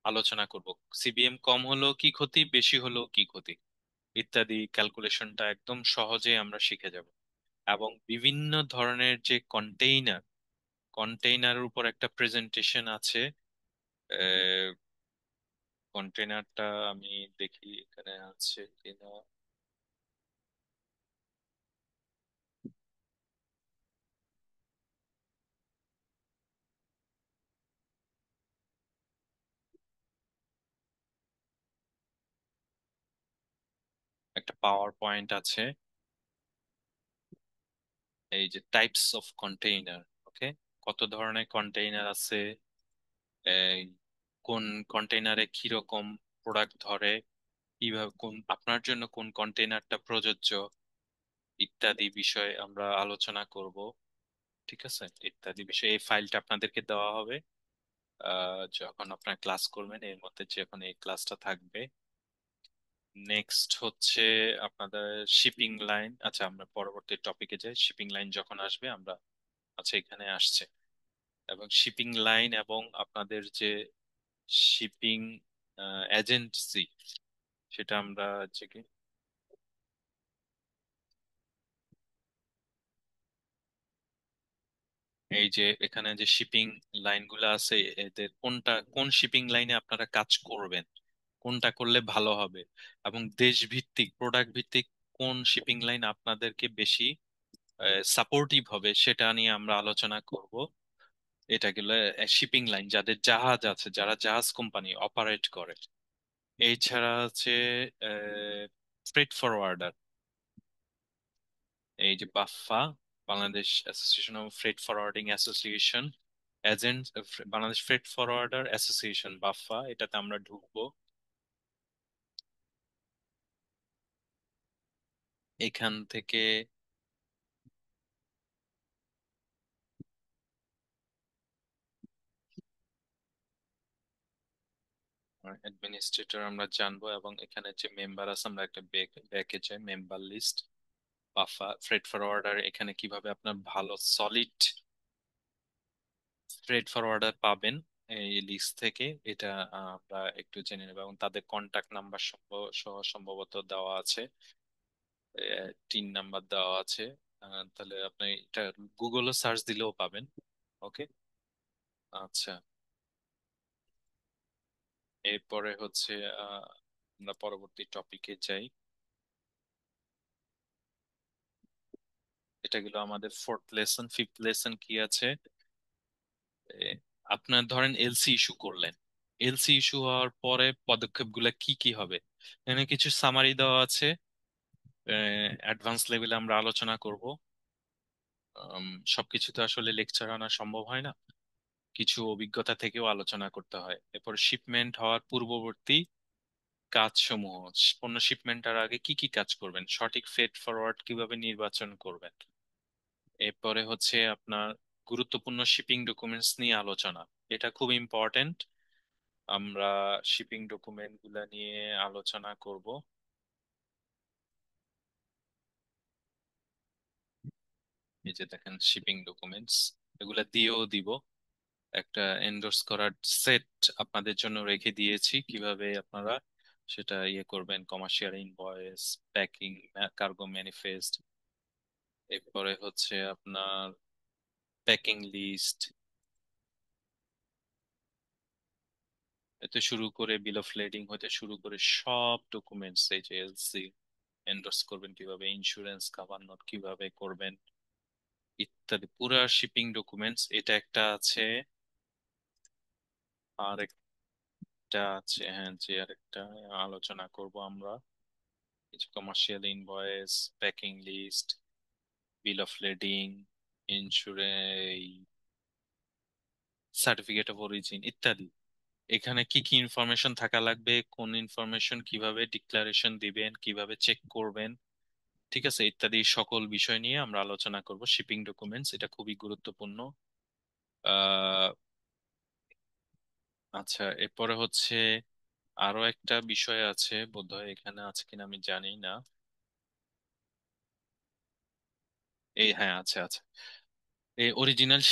আলোচনা করব। সিবিএম কম হলেও কি ক্ষতি, বেশি হলেও কি ক্ষতি ইত্যাদি ক্যালকুলেশনটা একদম সহজে আমরা শিখে যাব। এবং বিভিন্ন ধরনের যে কন্টেইনারের উপর একটা প্রেজেন্টেশন আছে। কন্টেইনারটা আমি দেখি এখানে আছে কিনা। একটা পাওয়ার পয়েন্ট আছে, এই যে টাইপস অফ কন্টেইনার। ওকে, কত ধরনের কন্টেইনার আছে, এই কোন কন্টেইনারে কিরকম প্রোডাক্ট ধরে, কিভাবে কোন আপনার জন্য কোন কন্টেইনারটা প্রযোজ্য ইত্যাদি বিষয়ে আমরা আলোচনা করব। ঠিক আছে, ইত্যাদি বিষয়ে এই ফাইলটা আপনাদেরকে দেওয়া হবে যখন আপনার ক্লাস করবেন, এর মধ্যে যখন এই ক্লাসটা থাকবে। নেক্সট হচ্ছে আপনাদের শিপিং লাইন। আচ্ছা, আমরা পরবর্তী টপিকে যাই। শিপিং লাইন যখন আসবে আমরা, আচ্ছা এখানে আসছে, এবং শিপিং লাইন এবং আপনাদের যে শিপিং এজেন্সি সেটা আমরা হচ্ছে কি, এই যে এখানে যে শিপিং লাইনগুলো আছে এদের কোন শিপিং লাইনে আপনারা কাজ করবেন, কোনটা করলে ভালো হবে, এবং দেশ ভিত্তিক প্রোডাক্ট ভিত্তিক কোন শিপিং লাইন আপনাদেরকে বেশি সাপোর্টিভ হবে সেটা নিয়ে আমরা আলোচনা করব। এটা গেলে শিপিং লাইন যাদের জাহাজ আছে, যারা জাহাজ কোম্পানি অপারেট করে। এছাড়া আছে ফ্রেট ফরওয়ার্ডার, এই যে BAFA, Bangladesh association of freight forwarding association agent, Bangladesh freight forwarder association BAFA, এটাতে আমরা ঢুকবো। এখান থেকে অ্যাডমিনিস্ট্রেটর আমরা জানবো, এবং এখানে যে মেম্বার আছে আমরা একটা ব্যাকে যাই, মেম্বার লিস্ট বাফা ফ্রেট ফরওয়ার্ডার। এখানে কিভাবে আপনার ভালো সলিড ফ্রেট ফরওয়ার্ডার পাবেন এই লিস্ট থেকে, এটা আমরা একটু জেনে নেব, এবং তাদের কন্টাক্ট নাম্বার সহ সম্ভবত দেওয়া আছে, টিন নাম্বার দেওয়া আছে। তাহলে আপনি এটা গুগলে সার্চ দিলেও পাবেন। ওকে, আচ্ছা। এরপরে হচ্ছে আমরা পরবর্তী টপিকে যাই। এটা গেল আমাদের ফোর্থ লেসন। ফিফথ লেসন কি আছে, এ, আপনার ধরেন এলসি ইস্যু করলেন, এলসি ইস্যু হওয়ার পরে পদক্ষেপগুলো কি কি হবে, এখানে কিছু সামারি দেওয়া আছে। অ্যাডভান্স লেভেলে আমরা আলোচনা করব। সবকিছু তো আসলে লেকচার আনা সম্ভব হয় না, কিছু অভিজ্ঞতা থেকেও আলোচনা করতে হয়। এরপর শিপমেন্ট হওয়ার পূর্ববর্তী কাজসমূহ, পণ্য শিপমেন্টের আগে কি কি কাজ করবেন, সঠিক ফেড ফরওয়ার্ড কিভাবে নির্বাচন করবেন। এরপরে হচ্ছে আপনার গুরুত্বপূর্ণ শিপিং ডকুমেন্টস নিয়ে আলোচনা, এটা খুব ইম্পর্টেন্ট। আমরা শিপিং ডকুমেন্ট গুলা নিয়ে আলোচনা করব। এই যে দেখেন শিপিং ডকুমেন্টস, এগুলা দিয়েও দিব। একটা এন্ডোর্স করার সেট আপনাদের জন্য রেখে দিয়েছি, কিভাবে আপনারা সেটা ইয়ে করবেন, commercial invoice, packing, cargo manifest, এরপরে হচ্ছে আপনার প্যাকিং লিস্ট, এতে শুরু করে বিল অফ লেডিং হতে শুরু করে সব ডকুমেন্টস, এই যে এলসি এন্ডোর্স করবেন কিভাবে, ইন্স্যুরেন্স কভার নোট কিভাবে করবেন ইত্যাদি, পুরা শিপিং ডকুমেন্টস। এটা একটা আছে, আর একটা আছে, হ্যাঁ যে আরেকটা আলোচনা করব আমরা, commercial invoice, packing list, bill of lading, insurance, certificate of origin ইত্যাদি। এখানে কি কি ইনফরমেশন থাকা লাগবে, কোন ইনফরমেশন কিভাবে ডিক্লারেশন দিবেন, কিভাবে চেক করবেন, ঠিক আছে, ইত্যাদি সকল বিষয় নিয়ে আমরা আলোচনা করব। শিপিং ডকুমেন্টস এটা খুবই গুরুত্বপূর্ণ। আহ আচ্ছা, এরপরে হচ্ছে আরো একটা বিষয় আছে, বোধহয় এখানে আছে কিনা আমি জানি না। এই হ্যাঁ, আচ্ছা আচ্ছা, এই অরিজিনাল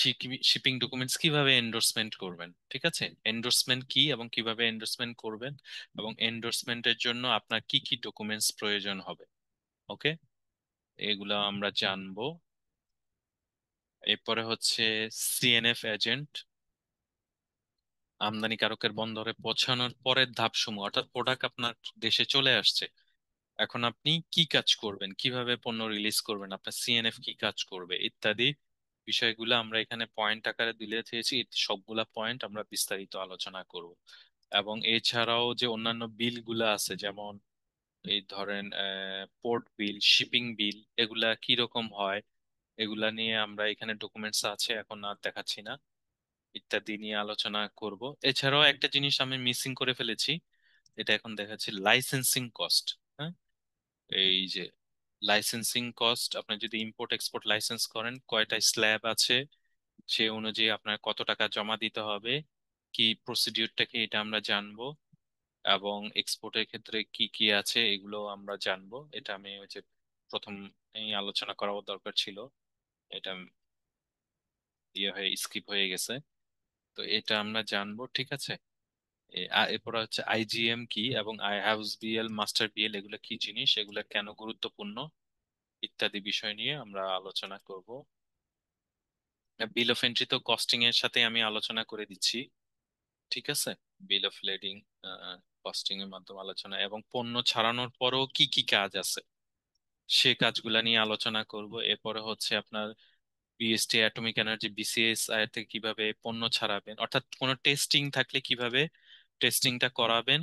শিপিং ডকুমেন্টস কিভাবে এন্ডোর্সমেন্ট করবেন, ঠিক আছে, এন্ডোর্সমেন্ট কি এবং কিভাবে এন্ডোর্সমেন্ট করবেন, এবং এন্ডোর্সমেন্টের জন্য আপনার কি কি ডকুমেন্টস প্রয়োজন হবে। ওকে, এগুলো আমরা জানবো। এরপরে হচ্ছে সিএনএফ এজেন্ট, আমদানিকারকের বন্দরে পৌঁছানোর পরের ধাপসমূহ, অর্থাৎ প্রোডাক্ট আপনার দেশে চলে আসছে, এখন আপনি কি কাজ করবেন, কিভাবে পণ্য রিলিজ করবেন, আপনার সিএনএফ কি কাজ করবে ইত্যাদি বিষয়গুলো আমরা এখানে পয়েন্ট আকারে দিলে চেয়েছি। সবগুলা পয়েন্ট আমরা বিস্তারিত আলোচনা করব। এবং এছাড়াও যে অন্যান্য বিল গুলা আছে, যেমন এই ধরেন পোর্ট বিল, শিপিং বিল, এগুলা কি রকম হয়, এগুলা নিয়ে আমরা এখানে ডকুমেন্টস আছে, এখন আর দেখাচ্ছি না, ইত্যাদি নিয়ে আলোচনা করব। এছাড়াও একটা জিনিস আমি মিসিং করে ফেলেছি, এটা এখন দেখাচ্ছি, লাইসেন্সিং কস্ট। হ্যাঁ, এই যে লাইসেন্সিং কস্ট, আপনি যদি ইম্পোর্ট এক্সপোর্ট লাইসেন্স করেন, কয়টা স্ল্যাব আছে, সে অনুযায়ী আপনার কত টাকা জমা দিতে হবে, কি প্রসিডিউরটা কি, এটা আমরা জানবো। এবং এক্সপোর্টের ক্ষেত্রে কি কি আছে এগুলো আমরা জানবো। এটা আমি ওই যে প্রথম এই আলোচনা করা দরকার ছিল, এটা ইয়ে হয়ে স্কিপ হয়ে গেছে, তো এটা আমরা জানবো, ঠিক আছে। এরপর হচ্ছে আইজিএম কি এবং আই হাউস বিএল, মাস্টার বিএল, এগুলো কি জিনিস, এগুলো কেন গুরুত্বপূর্ণ ইত্যাদি বিষয় নিয়ে আমরা আলোচনা করব। বিল অফ এন্ট্রি তো কস্টিং এর সাথে আমি আলোচনা করে দিচ্ছি, ঠিক আছে। বিল অফ লেডিং, কস্টিং এর মাধ্যমে আলোচনা, এবং পণ্য ছাড়ানোর পরও কি কি কাজ আছে সে কাজগুলা নিয়ে আলোচনা করব। এরপরে হচ্ছে আপনার বিএসটি অ্যাটমিক এনার্জি, বিসিএস আয়ের থেকে কিভাবে পণ্য ছাড়াবেন, অর্থাৎ কোনো টেস্টিং থাকলে কিভাবে টেস্টিংটা করাবেন,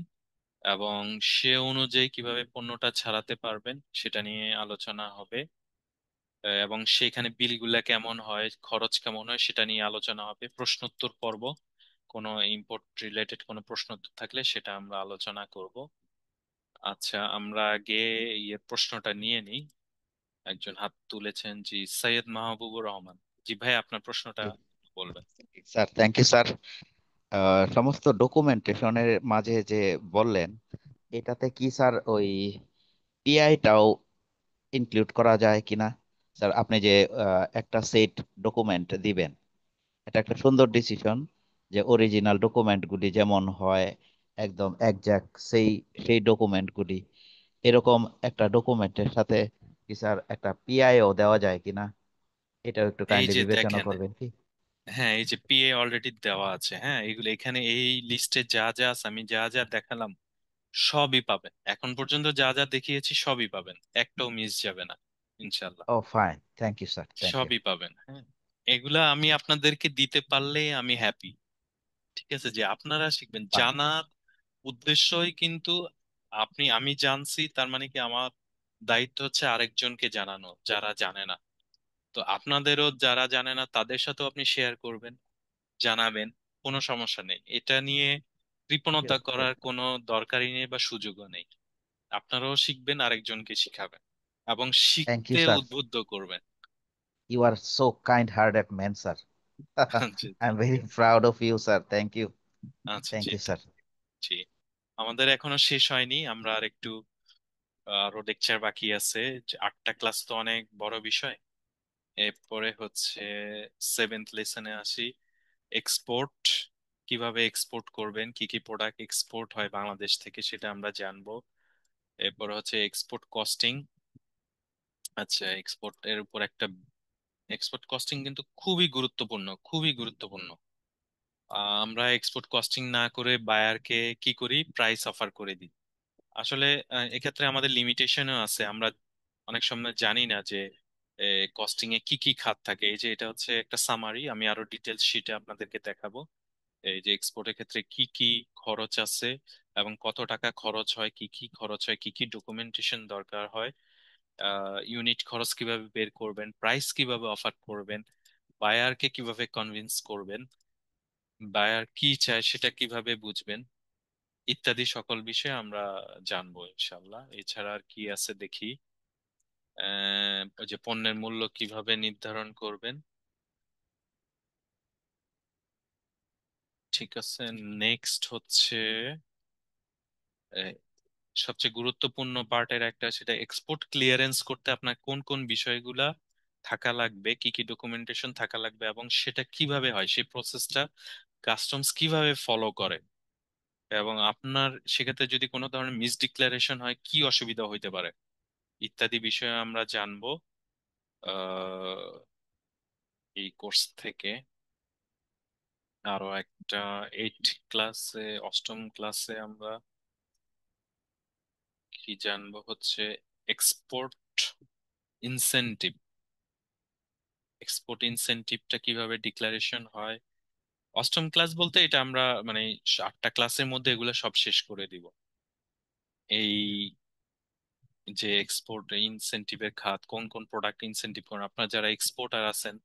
এবং সে অনুযায়ী কিভাবে পণ্যটা ছাড়াতে পারবেন সেটা নিয়ে আলোচনা হবে। এবং সেখানে বিলগুলা কেমন হয়, খরচ কেমন হয়, সেটা নিয়ে আলোচনা হবে। প্রশ্নোত্তর পর্ব, কোনো ইম্পোর্ট রিলেটেড কোনো প্রশ্নোত্তর থাকলে সেটা আমরা আলোচনা করব। আচ্ছা, আমরা আগে ইয়ে প্রশ্নটা নিয়ে নিই। একজন হাত তুলেছেন, জি, সৈয়দ মাহবুবুর রহমান। জি ভাই, আপনার প্রশ্নটা বলবেন। Sir, thank you sir. সমস্ত ডকুমেন্টেশনের মাঝে যে বললেন, এটাতে কি স্যার ওই পিআইটাও ইনক্লুড করা যায় কিনা? স্যার, আপনি যে একটা সেট ডকুমেন্ট দিবেন, এটা একটা সুন্দর ডিসিশন, যে অরিজিনাল ডকুমেন্টগুলি যেমন হয় একদম একজ্যাক্ট সেই সেই ডকুমেন্টগুলি, এরকম একটা ডকুমেন্টের সাথে কি স্যার একটা পিআইও দেওয়া যায় কিনা? এটাও একটু এই কাইন্ডলি যে বিবেচনা দেখেন, করবেন কি? হ্যাঁ, এই যে পিএ অলরেডি দেওয়া আছে, হ্যাঁ, এগুলো এখানে এই লিস্টে যা যা আছে, আমি যা যা দেখালাম সবই পাবেন, এখন পর্যন্ত যা যা দেখিয়েছি সবই পাবেন, একটাও মিস যাবে না ইনশাল্লাহ, oh fine, thank you sir, thank you. সবই পাবেন। হ্যাঁ, এগুলা আমি আপনাদেরকে দিতে পারলে আমি হ্যাপি, ঠিক আছে, যে আপনারা শিখবেন, ফাইন। জানার উদ্দেশ্যই কিন্তু আমি জানছি, তার মানে কি আমার দায়িত্ব হচ্ছে আরেকজনকে জানানো যারা জানে না। তো আপনাদেরও যারা জানে না তাদের সাথেও আপনি শেয়ার করবেন, জানাবেন, কোনো সমস্যা নেই, এটা নিয়ে কৃপণতা করার কোনো দরকারই নেই বা সুযোগও নেই। আপনারাও শিখবেন, আরেকজনকে শিখাবেন, এবং থ্যাংক ইউ শিখতে স্যার, উদ্বুদ্ধ করবেন। You are so kind hearted man sir. জি, I am very proud of you sir, thank you. আচ্ছা, থ্যাংক জি, ইউ স্যার। জি। আমাদের এখনো শেষ হয়নি, আমরা আর একটু আরো লেকচার বাকি আছে। যে 8টা ক্লাস তো অনেক বড় বিষয়। এরপরে হচ্ছে 7th লেসনে আসি, এক্সপোর্ট, কিভাবে এক্সপোর্ট করবেন, কি কি প্রোডাক্ট এক্সপোর্ট হয় বাংলাদেশ থেকে সেটা আমরা জানবো। এরপর হচ্ছে এক্সপোর্ট কস্টিং। আচ্ছা, এক্সপোর্ট এর উপর একটা, এক্সপোর্ট কস্টিং কিন্তু খুবই গুরুত্বপূর্ণ, খুবই গুরুত্বপূর্ণ। আমরা এক্সপোর্ট কস্টিং না করে বায়ারকে কি করি, প্রাইস অফার করে দিই। আসলে এক্ষেত্রে আমাদের লিমিটেশনও আছে, আমরা অনেক সময় জানি না যে কস্টিং এ কি কি খাত থাকে। এই যে এটা হচ্ছে একটা সামারি, আমি আরো ডিটেলস শিটে আপনাদেরকে দেখাবো, এই যে এক্সপোর্টের ক্ষেত্রে কি কি খরচ আছে এবং কত টাকা খরচ হয়, কি কি খরচ হয়, কি কি ডকুমেন্টেশন দরকার হয়, ইউনিট খরচ কিভাবে বের করবেন, প্রাইস কিভাবে অফার করবেন, বায়ারকে কিভাবে কনভিন্স করবেন, বায়ার কি চায় সেটা কিভাবে বুঝবেন, ইত্যাদি সকল বিষয়ে আমরা জানবো ইনশাল্লাহ। এছাড়া আর কি আছে দেখি, ওই যে পণ্যের মূল্য কিভাবে নির্ধারণ করবেন, ঠিক আছে। নেক্সট হচ্ছে আহ, সবচেয়ে গুরুত্বপূর্ণ পার্টের একটা, সেটা এক্সপোর্ট ক্লিয়ারেন্স করতে আপনার কোন কোন বিষয়গুলা থাকা লাগবে, কি কি ডকুমেন্টেশন থাকা লাগবে, এবং সেটা কিভাবে হয়, সেই প্রসেসটা কাস্টমস কিভাবে ফলো করে, এবং আপনার সেক্ষেত্রে যদি কোনো ধরনের মিস ডিক্লারেশন হয় কি অসুবিধা হইতে পারে ইত্যাদি বিষয়ে আমরা জানবো আহ, এই কোর্স থেকে। আরো একটা 8 ক্লাসে, অষ্টম ক্লাসে আমরা কি জানবো হচ্ছে এক্সপোর্ট ইনসেনটিভ। এক্সপোর্ট ইনসেনটিভটা কিভাবে ডিক্লারেশন হয়, অষ্টম ক্লাস বলতে এটা আমরা মানে 8টা ক্লাসের মধ্যে এগুলো সব শেষ করে দিব। এই যে এক্সপোর্ট ইনসেনটিভের খাত, কোন কোন প্রোডাক্ট ইনসেনটিভ করেন, আপনার যারা এক্সপোর্টার আছেন,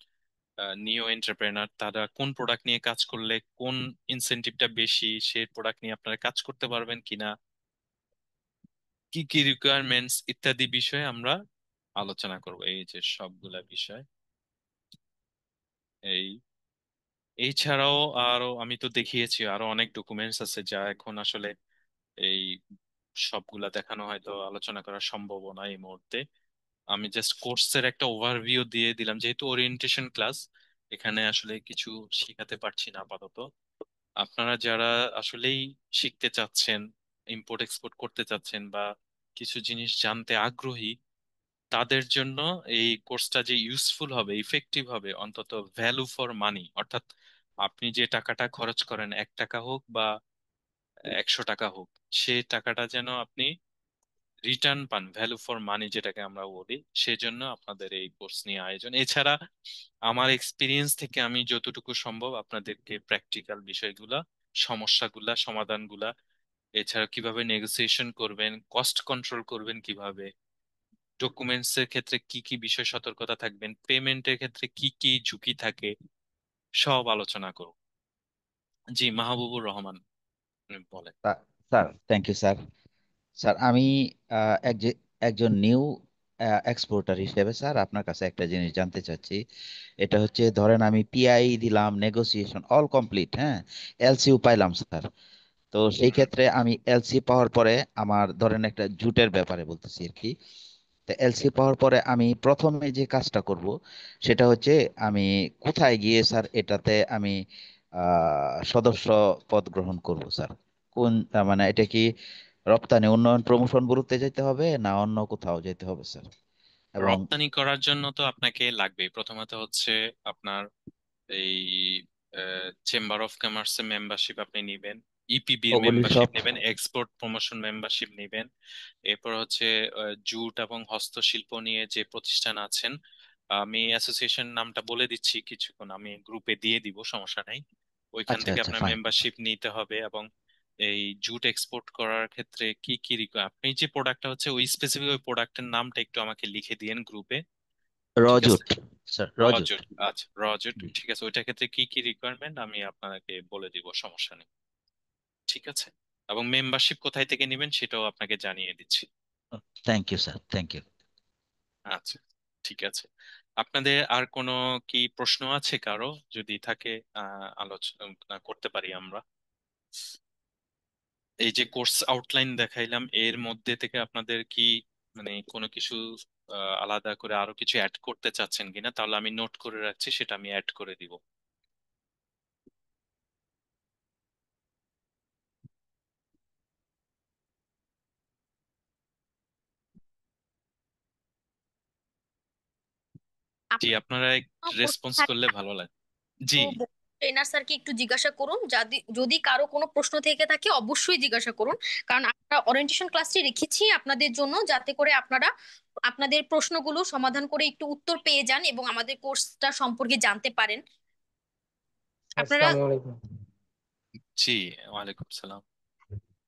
নিও এন্টারপ্রেনার, তারা কোন প্রোডাক্ট নিয়ে কাজ করলে কোন ইনসেনটিভটা বেশি, সেই প্রোডাক্ট নিয়ে আপনারা কাজ করতে পারবেন কিনা, কি কি রিকোয়ারমেন্টস ইত্যাদি বিষয়ে আমরা আলোচনা করব। এই যে সবগুলা বিষয়, এই এছাড়াও আরো আমি তো দেখিয়েছি আরো অনেক ডকুমেন্টস আছে যা এখন আসলে এই সবগুলা দেখানো হয়তো আলোচনা করা সম্ভব না এই মুহূর্তে। আমি জাস্ট কোর্সের একটা ওভারভিউ দিয়ে দিলাম, যেহেতু ওরিয়েন্টেশন ক্লাস, এখানে আসলে কিছু শেখাতে পারছি না আপাতত। আপনারা যারা আসলেই শিখতে চাচ্ছেন, ইম্পোর্ট এক্সপোর্ট করতে চাচ্ছেন, বা কিছু জিনিস জানতে আগ্রহী, তাদের জন্য এই কোর্সটা যে ইউজফুল হবে, ইফেক্টিভ হবে, অন্তত ভ্যালু ফর মানি, অর্থাৎ আপনি যে টাকাটা খরচ করেন, 1 টাকা হোক বা 100 টাকা হোক, সে টাকাটা যেন আপনি রিটার্ন পান, ভ্যালু ফর মানি যেটাকে আমরা বলি, সেজন্য আপনাদের এই কোর্স নিয়ে আয়োজন। এছাড়া আমার এক্সপিরিয়েন্স থেকে আমি যতটুকু সম্ভব আপনাদেরকে প্র্যাকটিক্যাল বিষয়গুলা, সমস্যাগুলা, সমাধানগুলা, এছাড়া কিভাবে নেগোসিয়েশন করবেন, কস্ট কন্ট্রোল করবেন কিভাবে, ডকুমেন্টস এর ক্ষেত্রে কি কি বিষয় সতর্কতা থাকবেন, পেমেন্টের ক্ষেত্রে কি কি ঝুঁকি থাকে, সব আলোচনা করব। জি, মাহবুবুর রহমান, আপনি বলেন। Sir, thank you sir. Sir আমি একজন নিউ এক্সপোর্টার হিসেবে স্যার আপনার কাছে একটা জিনিস জানতে চাচ্ছি। এটা হচ্ছে ধরেন আমি পিআই দিলাম, নেগোসিয়েশন অল কমপ্লিট, হ্যাঁ, এলসিও পাইলাম স্যার। তো সেই ক্ষেত্রে আমি এলসি পাওয়ার পরে আমার ধরেন একটা জুটের ব্যাপারে বলতেছি আর কি। তো এলসি পাওয়ার পরে আমি প্রথমে যে কাজটা করব সেটা হচ্ছে আমি কোথায় গিয়ে স্যার এটাতে আমি সদস্য পদ গ্রহণ করব স্যার? কোন মানে এটা কি রপ্তানি উন্নয়ন প্রমোশন ব্যুরোতে যেতে হবে না অন্য কোথাও যেতে হবে স্যার? এবং রপ্তানি করার জন্য তো আপনাকে লাগবে প্রথমত হচ্ছে আপনার এই চেম্বার অফ কমার্সের মেম্বারশিপ আপনি নেবেন, ইপিবির ওগুলি মেম্বারশিপ সব। নেবেন, এক্সপোর্ট প্রমোশন মেম্বারশিপ নেবেন। এরপর হচ্ছে জুট এবং হস্তশিল্প নিয়ে যে প্রতিষ্ঠান আছেন, আমি অ্যাসোসিয়েশন নামটা বলে দিচ্ছি কিছুক্ষণ, আমি গ্রুপে দিয়ে দিব, সমস্যা নাই। ওইখান আচ্ছা থেকে আচ্ছা, আপনার ফাইন। মেম্বারশিপ নিতে হবে। এবং এই জুট এক্সপোর্ট করার ক্ষেত্রে কি কি আপনি যে প্রোডাক্টটা হচ্ছে ওই স্পেসিফিক ওই প্রোডাক্টের নামটা একটু আমাকে লিখে দিয়েন গ্রুপে, ঠিক আছে? রজুট স্যার, রজুট। রজত, আচ্ছা রজত, জি। ঠিক আছে, ওইটার ক্ষেত্রে কি কি রিকোয়ারমেন্ট আমি আপনাকে বলে দিব, সমস্যা নেই, ঠিক আছে? এবং মেম্বারশিপ কোথায় থেকে নেবেন সেটাও আপনাকে জানিয়ে দিচ্ছি। Thank you sir, thank you. আচ্ছা, ঠিক আছে। আপনাদের আর কোনো কি প্রশ্ন আছে কারো? যদি থাকে আলোচনা করতে পারি আমরা। এই যে কোর্স আউটলাইন দেখাইলাম, এর মধ্যে থেকে আপনাদের কি মানে কোনো কিছু আলাদা করে আরো কিছু অ্যাড করতে চাচ্ছেন কিনা, তাহলে আমি নোট করে রাখছি, সেটা আমি অ্যাড করে দিব। জি, আপনার আপনারা কোনো প্রশ্ন রেসপন্স করলে থাকলে ভালো লাগে। তো জি, ট্রেনার স্যারকে একটু জিজ্ঞাসা করুন, যদি যদি কারো কোনো প্রশ্ন থেকে থাকে অবশ্যই জিজ্ঞাসা করুন। কারণ আমরা ওরিয়েন্টেশন ক্লাসটি রেখেছি আপনাদের জন্য, যাতে করে আপনারা আপনাদের প্রশ্নগুলো সমাধান করে একটু উত্তর পেয়ে যান এবং আমাদের কোর্সটা সম্পর্কে জানতে পারেন। আপনারা আসসালামু আলাইকুম জি, ওয়ালাইকুম সালাম।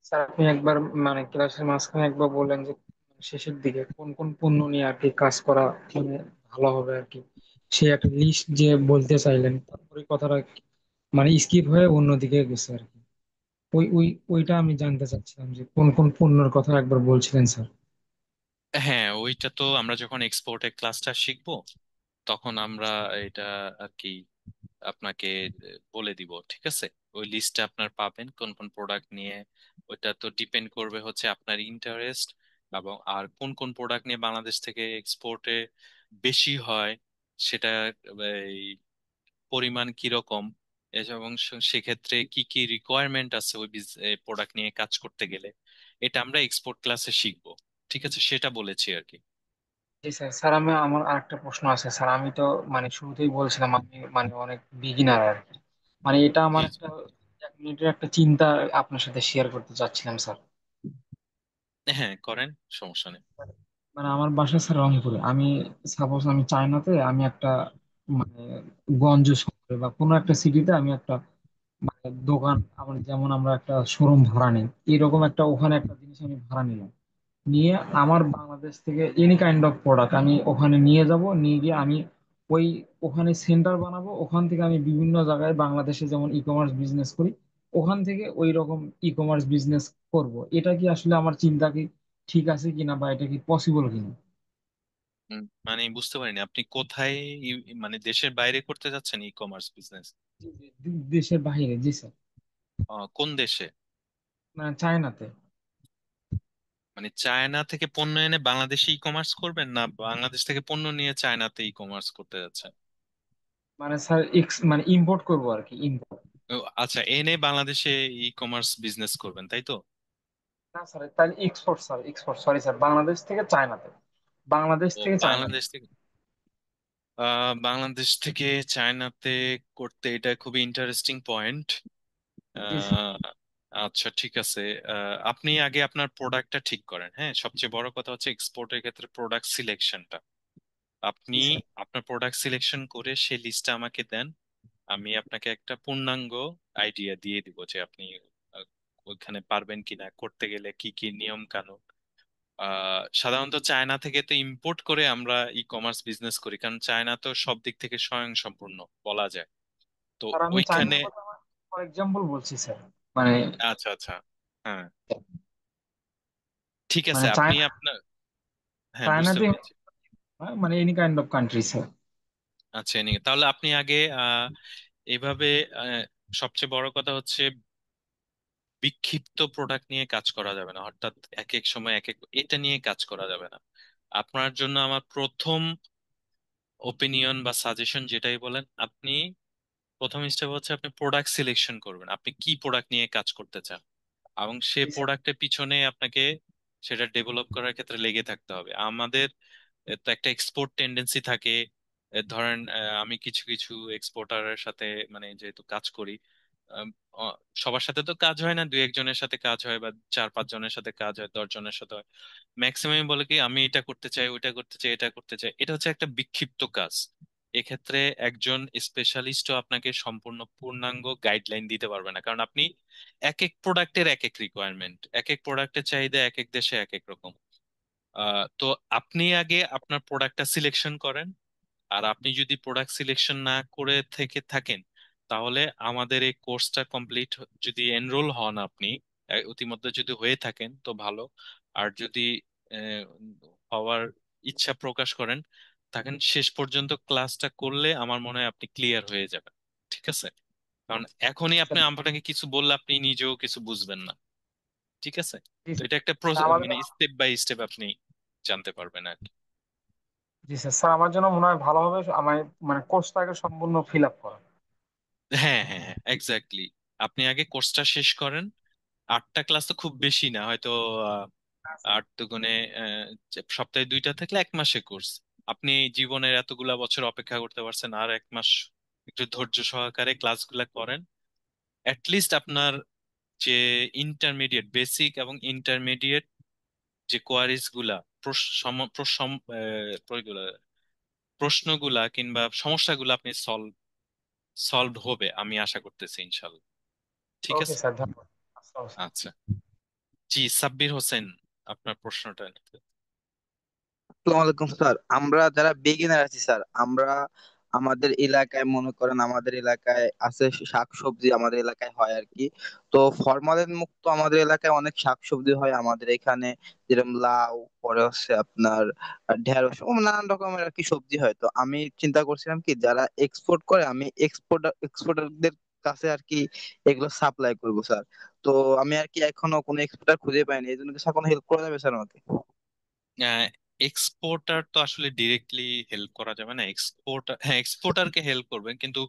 স্যার। আপনি একবার মানে ক্লাসের মাঝখানে একবার বললেন যে শেষের দিকে কোন কোন পণ্য নিয়ে আর কি কাজ করা মানে ভালো হবে আর কি, সে একটা লিস্ট যে বলতে চাইলেন, তারপরে কথাটা মানে স্কিপ হয়ে অন্যদিকে গেছে আর কি। ওইটা আমি জানতে চাচ্ছিলাম যে কোন কোন পণ্যের কথা একবার বলছিলেন স্যার। হ্যাঁ, ওইটা তো আমরা যখন এক্সপোর্টের ক্লাসটা শিখবো তখন আমরা এটা আর কি আপনাকে বলে দিব, ঠিক আছে? ওই লিস্টে আপনার পাবেন কোন কোন প্রোডাক্ট নিয়ে। ওইটা তো ডিপেন্ড করবে হচ্ছে আপনার ইন্টারেস্ট, এবং আর কোন কোন প্রোডাক্ট নিয়ে বাংলাদেশ থেকে এক্সপোর্টে বেশি হয়, সেটা এই পরিমাণ কিরকম, এবং সেক্ষেত্রে কি কি রিকোয়ারমেন্ট আছে ওই প্রোডাক্ট নিয়ে কাজ করতে গেলে, এটা আমরা এক্সপোর্ট ক্লাসে শিখবো। ঠিক আছে, সেটা বলেছি আর কি। জি স্যার। স্যার আমি আমার আরেকটা প্রশ্ন আছে স্যার। আমি তো মানে শুরুতেই বলছিলাম আমি মানে অনেক বিগিনার আর কি। মানে এটা জি আমার জি। একটা 1 মিনিটের একটা চিন্তা আপনার সাথে শেয়ার করতে চাচ্ছিলাম স্যার। হ্যাঁ, করেন, সমস্যা নেই। মানে আমার বাসা স্যার রংপুরে। আমি সাপোজ আমি চায়নাতে আমি একটা মানে গঞ্জ শহরে বা কোনো একটা সিটিতে আমি একটা মানে দোকান, আমার যেমন আমরা একটা শোরুম ভাড়া নিই, এরকম একটা ওখানে একটা জিনিস আমি ভাড়া নিলাম। নিয়ে আমার বাংলাদেশ থেকে এনি কাইন্ড অফ প্রোডাক্ট আমি ওখানে নিয়ে যাব, নিয়ে গিয়ে আমি ওই ওখানে সেন্টার বানাবো। ওখান থেকে আমি বিভিন্ন জায়গায় বাংলাদেশে যেমন ই কমার্স বিজনেস করি, ওখান থেকে ওই রকম ই কমার্স বিজনেস করব। এটা কি আসলে আমার চিন্তা কি ঠিক আছে কিনা, বা এটা কি পসিবল কিনা? মানে বুঝতে পারিনি, আপনি কোথায় মানে দেশের বাইরে করতে যাচ্ছেন ই কমার্স বিজনেস? জি, জি, দেশের বাইরে, জি স্যার। কোন দেশে? মানে চায়নাতে। মানে চায়না থেকে পণ্য এনে বাংলাদেশে ই কমার্স করবেন, না বাংলাদেশ থেকে পণ্য নিয়ে চায়নাতে ই কমার্স করতে যাচ্ছেন? মানে স্যার মানে ইম্পোর্ট করবো আর কি, ইম্পোর্ট। ও, আচ্ছা, এনে বাংলাদেশে ই কমার্স বিজনেস করবেন, তাই তো? না স্যার, তাহলে export sir, export, sorry sir, Bangladesh থেকে চায়নাতে, বাংলাদেশ ও, থেকে চায়নাতে। বাংলাদেশ থেকে বাংলাদেশ থেকে চায়নাতে করতে, এটা খুবই ইন্টারেস্টিং পয়েন্ট। জি স্যার। আচ্ছা, ঠিক আছে। আপনি আগে আপনার প্রোডাক্টটা ঠিক করেন। হ্যাঁ, সবচেয়ে বড় কথা হচ্ছে এক্সপোর্টের ক্ষেত্রে প্রোডাক্ট সিলেকশনটা। আপনি জি স্যার। আপনার প্রোডাক্ট সিলেকশন করে সেই লিস্টটা আমাকে দেন। আমি আপনাকে একটা পূর্ণাঙ্গ আইডিয়া দিয়ে দিব যে আপনি আহ, ওইখানে পারবেন কিনা, করতে গেলে কি কি নিয়ম কানুন। সাধারণত চায়না থেকে তো ইম্পোর্ট করে আমরা ই কমার্স বিজনেস করি, কারণ চায়না তো সব দিক থেকে স্বয়ংসম্পূর্ণ বলা যায়। তো স্যার আমি ওইখানে চায়নার কথা ফর এক্সাম্পল বলছি স্যার। মানে আচ্ছা আচ্ছা, হ্যাঁ, ঠিক আছে, মানে আপনি চায়না, আপনার, হ্যাঁ, বুঝতে চায়নাতে পেরেছি। মানে any kind of country sir. আচ্ছা, তাহলে আপনি আগে এভাবে আহ, সবচেয়ে বড় কথা হচ্ছে বিক্ষিপ্ত প্রোডাক্ট নিয়ে কাজ করা যাবে না, অর্থাৎ এক এক সময় এক এক এটা নিয়ে কাজ করা যাবে না। আপনার জন্য আমার প্রথম ওপিনিয়ন বা সাজেশন যেটাই বলেন, আপনি প্রথম স্টেপ হচ্ছে আপনি প্রোডাক্ট সিলেকশন করবেন, আপনি কি প্রোডাক্ট নিয়ে কাজ করতে চান, এবং সে জি স্যার। প্রোডাক্টের পিছনে আপনাকে সেটা ডেভেলপ করার ক্ষেত্রে লেগে থাকতে হবে। আমাদের তো একটা এক্সপোর্ট টেন্ডেন্সি থাকে। ধরেন আমি কিছু কিছু এক্সপোর্টারের সাথে মানে যেহেতু কাজ করি, আম, সবার সাথে তো কাজ হয় না, দুই একজনের সাথে কাজ হয়, বা 4-5 জনের সাথে কাজ হয়, 10 জনের সাথে হয়। ম্যাক্সিমাম বলে কি আমি এটা করতে চাই, ওইটা করতে চাই, এটা করতে চাই। এটা হচ্ছে একটা বিক্ষিপ্ত কাজ। এক্ষেত্রে একজন স্পেশালিস্টও আপনাকে সম্পূর্ণ পূর্ণাঙ্গ গাইডলাইন দিতে পারবে না, কারণ আপনি এক এক প্রোডাক্টের এক এক রিকোয়ারমেন্ট, এক এক প্রোডাক্টের চাহিদা এক এক দেশে এক এক রকম। তো আপনি আগে আপনার প্রোডাক্টটা সিলেকশন করেন। আর আপনি যদি প্রোডাক্ট সিলেকশন না করে থেকে থাকেন, তাহলে আমাদের এই কোর্সটা কমপ্লিট, যদি এনরোল হন আপনি, ইতিমধ্যে যদি হয়ে থাকেন তো ভালো। আর যদি আহ, হওয়ার ইচ্ছা প্রকাশ করেন থাকেন, শেষ পর্যন্ত ক্লাসটা করলে আমার মনে হয় আপনি ক্লিয়ার হয়ে যাবেন। ঠিক আছে, কারণ এখনই আপনি আপনাকে কিছু বললে আপনি নিজেও কিছু বুঝবেন না। ঠিক আছে, জি তো স্যার। এটা একটা স্যার, আমার মানে স্টেপ বাই স্টেপ আপনি জানতে পারবেন আর কি। জি স্যার, স্যার আমার জন্য মনে হয় ভালো হবে আমার মানে কোর্সটাকে সম্পূর্ণ ফিল আপ করা। হ্যাঁ হ্যাঁ হ্যাঁ, এক্স্যাক্টলি। আপনি আগে কোর্সটা শেষ করেন। 8টা ক্লাস তো খুব বেশি না হয়তো। আহ, হ্যাঁ স্যার। 8 দুগুণে সপ্তাহে 2টা থাকলে 1 মাসে কোর্স। আপনি জীবনের এতগুলা বছর অপেক্ষা করতে পারছেন, আর 1 মাস একটু ধৈর্য সহকারে ক্লাসগুলা করেন। লিস্ট আপনার যে ইন্টারমিডিয়েট, বেসিক এবং ইন্টারমিডিয়েট যে কোয়ারিজ গুলা, প্রশ্নগুলা কিংবা সমস্যাগুলো আপনি সলভ হবে আমি আশা করতেছি, ইনশাল্লাহ। ঠিক ওকে আছে, স্যার, ধন্যবাদ। আসসালামু আলাইকুম। আচ্ছা। জি, সাব্বির হোসেন, আপনার প্রশ্নটা নিতে। আসসালামু আলাইকুম স্যার। আমরা যারা বিগিনার আছি স্যার, আমরা আমাদের এলাকায় মনে করেন আমাদের এলাকায় আছে শাকসবজি, আমাদের এলাকায় হয় আর কি। তো ফরমালিন মুক্ত আমাদের এলাকায় অনেক শাকসবজি হয় আমাদের এখানে, যেরকম লাউ, পরে হচ্ছে আপনার ঢেঁড়স, ও নানান রকমের আর কি সবজি হয়। তো আমি চিন্তা করছিলাম কি, যারা এক্সপোর্ট করে আমি এক্সপোর্টারদের কাছে আর কি এগুলো সাপ্লাই করবো স্যার। তো আমি আর কি এখনো কোনো এক্সপোর্টার খুঁজে পাইনি, এই জন্য কি স্যার কোনো হেল্প করা যাবে স্যার আমাকে? এক্সপোর্টার তো আসলে ডিরেক্টলি হেল্প করা যাবে না। এক্সপোর্টার, হ্যাঁ এক্সপোর্টারকে হেল্প করবেন, কিন্তু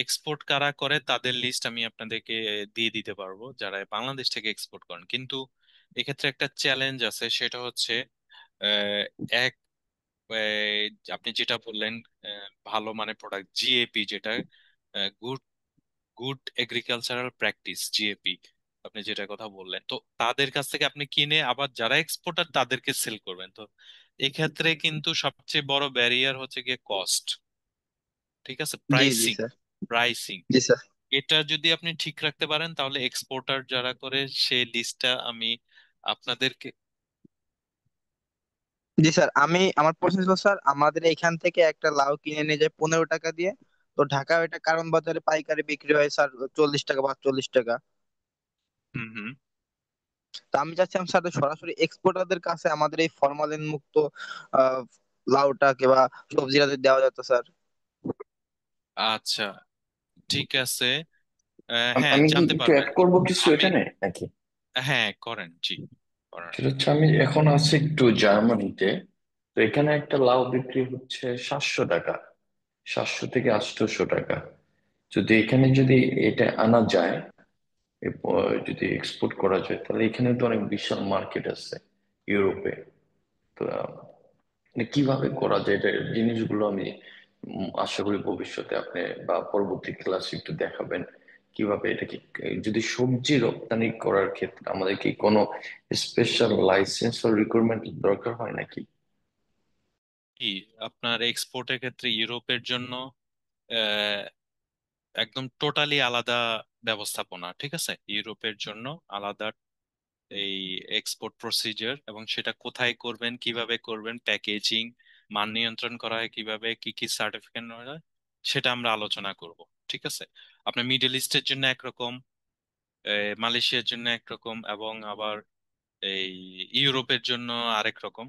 এক্সপোর্ট কারা করে তাদের লিস্ট আমি আপনাদেরকে দিয়ে দিতে পারবো, যারা বাংলাদেশ থেকে এক্সপোর্ট করেন। কিন্তু এক্ষেত্রে একটা চ্যালেঞ্জ আছে, সেটা হচ্ছে আহ, এক আপনি যেটা বললেন ভালো মানে প্রোডাক্ট জিএপি, যেটা good good agricultural practice GAP, আপনি যেটা কথা বললেন, তো তাদের কাছ থেকে আপনি কিনে আবার যারা এক্সপোর্টার তাদেরকে সেল করবেন। তো এক্ষেত্রে কিন্তু সবচেয়ে বড় ব্যারিয়ার হচ্ছে গিয়ে কস্ট। ঠিক আছে, জি জি প্রাইসিং। স্যার। প্রাইসিং জি স্যার। এটা যদি আপনি ঠিক রাখতে পারেন তাহলে এক্সপোর্টার যারা করে সেই লিস্টটা আমি আপনাদেরকে। জি স্যার, আমি আমার প্রশ্ন ছিল স্যার, আমাদের এখান থেকে একটা লাউ কিনে নিয়ে যায় 15 টাকা দিয়ে, তো ঢাকা এটা কারণ বাজারে পাইকারি বিক্রি হয় স্যার 40 টাকা বা 40 টাকা। হুম হুম। তো আমি চাচ্ছিলাম স্যার সরাসরি এক্সপোর্টারদের কাছে আমাদের এই ফরমালিন মুক্ত আহ লাউটাকে বা সবজিটা যদি দেওয়া যেত স্যার। আচ্ছা, ঠিক আছে। হ্যাঁ, আমি কি জানতে একটু পারবেন। অ্যাড করবো কিছু আমি, এখানে নাকি? হ্যাঁ করেন, জি করেন। সেটা হচ্ছে আমি এখন আছি একটু জার্মানিতে। তো এখানে একটা লাউ বিক্রি হচ্ছে 700 টাকা, 700 থেকে 800 টাকা। যদি এখানে যদি এটা আনা যায়, এরপর যদি এক্সপোর্ট করা যায়, তাহলে এখানে তো অনেক বিশাল মার্কেট আছে ইউরোপে। তো মানে কিভাবে করা যায় এটা, জিনিসগুলো আমি আশা করি ভবিষ্যতে আপনি বা পরবর্তী ক্লাসে একটু দেখাবেন কিভাবে এটা কি। যদি সবজি রপ্তানি করার ক্ষেত্রে আমাদের কি কোনো স্পেশাল লাইসেন্স ও রিকোয়ারমেন্ট দরকার হয় নাকি? কি, আপনার এক্সপোর্টের ক্ষেত্রে ইউরোপের জন্য আহ, একদম টোটালি আলাদা ব্যবস্থাপনা, ঠিক আছে। ইউরোপের জন্য আলাদা এই এক্সপোর্ট প্রসিজার, এবং সেটা কোথায় করবেন, কিভাবে করবেন, প্যাকেজিং, মান নিয়ন্ত্রণ করা হয় কিভাবে, কি কি সার্টিফিকেট নেওয়া হয়, সেটা আমরা আলোচনা করব। ঠিক আছে। আপনার মিডল ইস্টের জন্য একরকম, মালয়েশিয়ার জন্য একরকম, এবং আবার এই ইউরোপের জন্য আরেক রকম।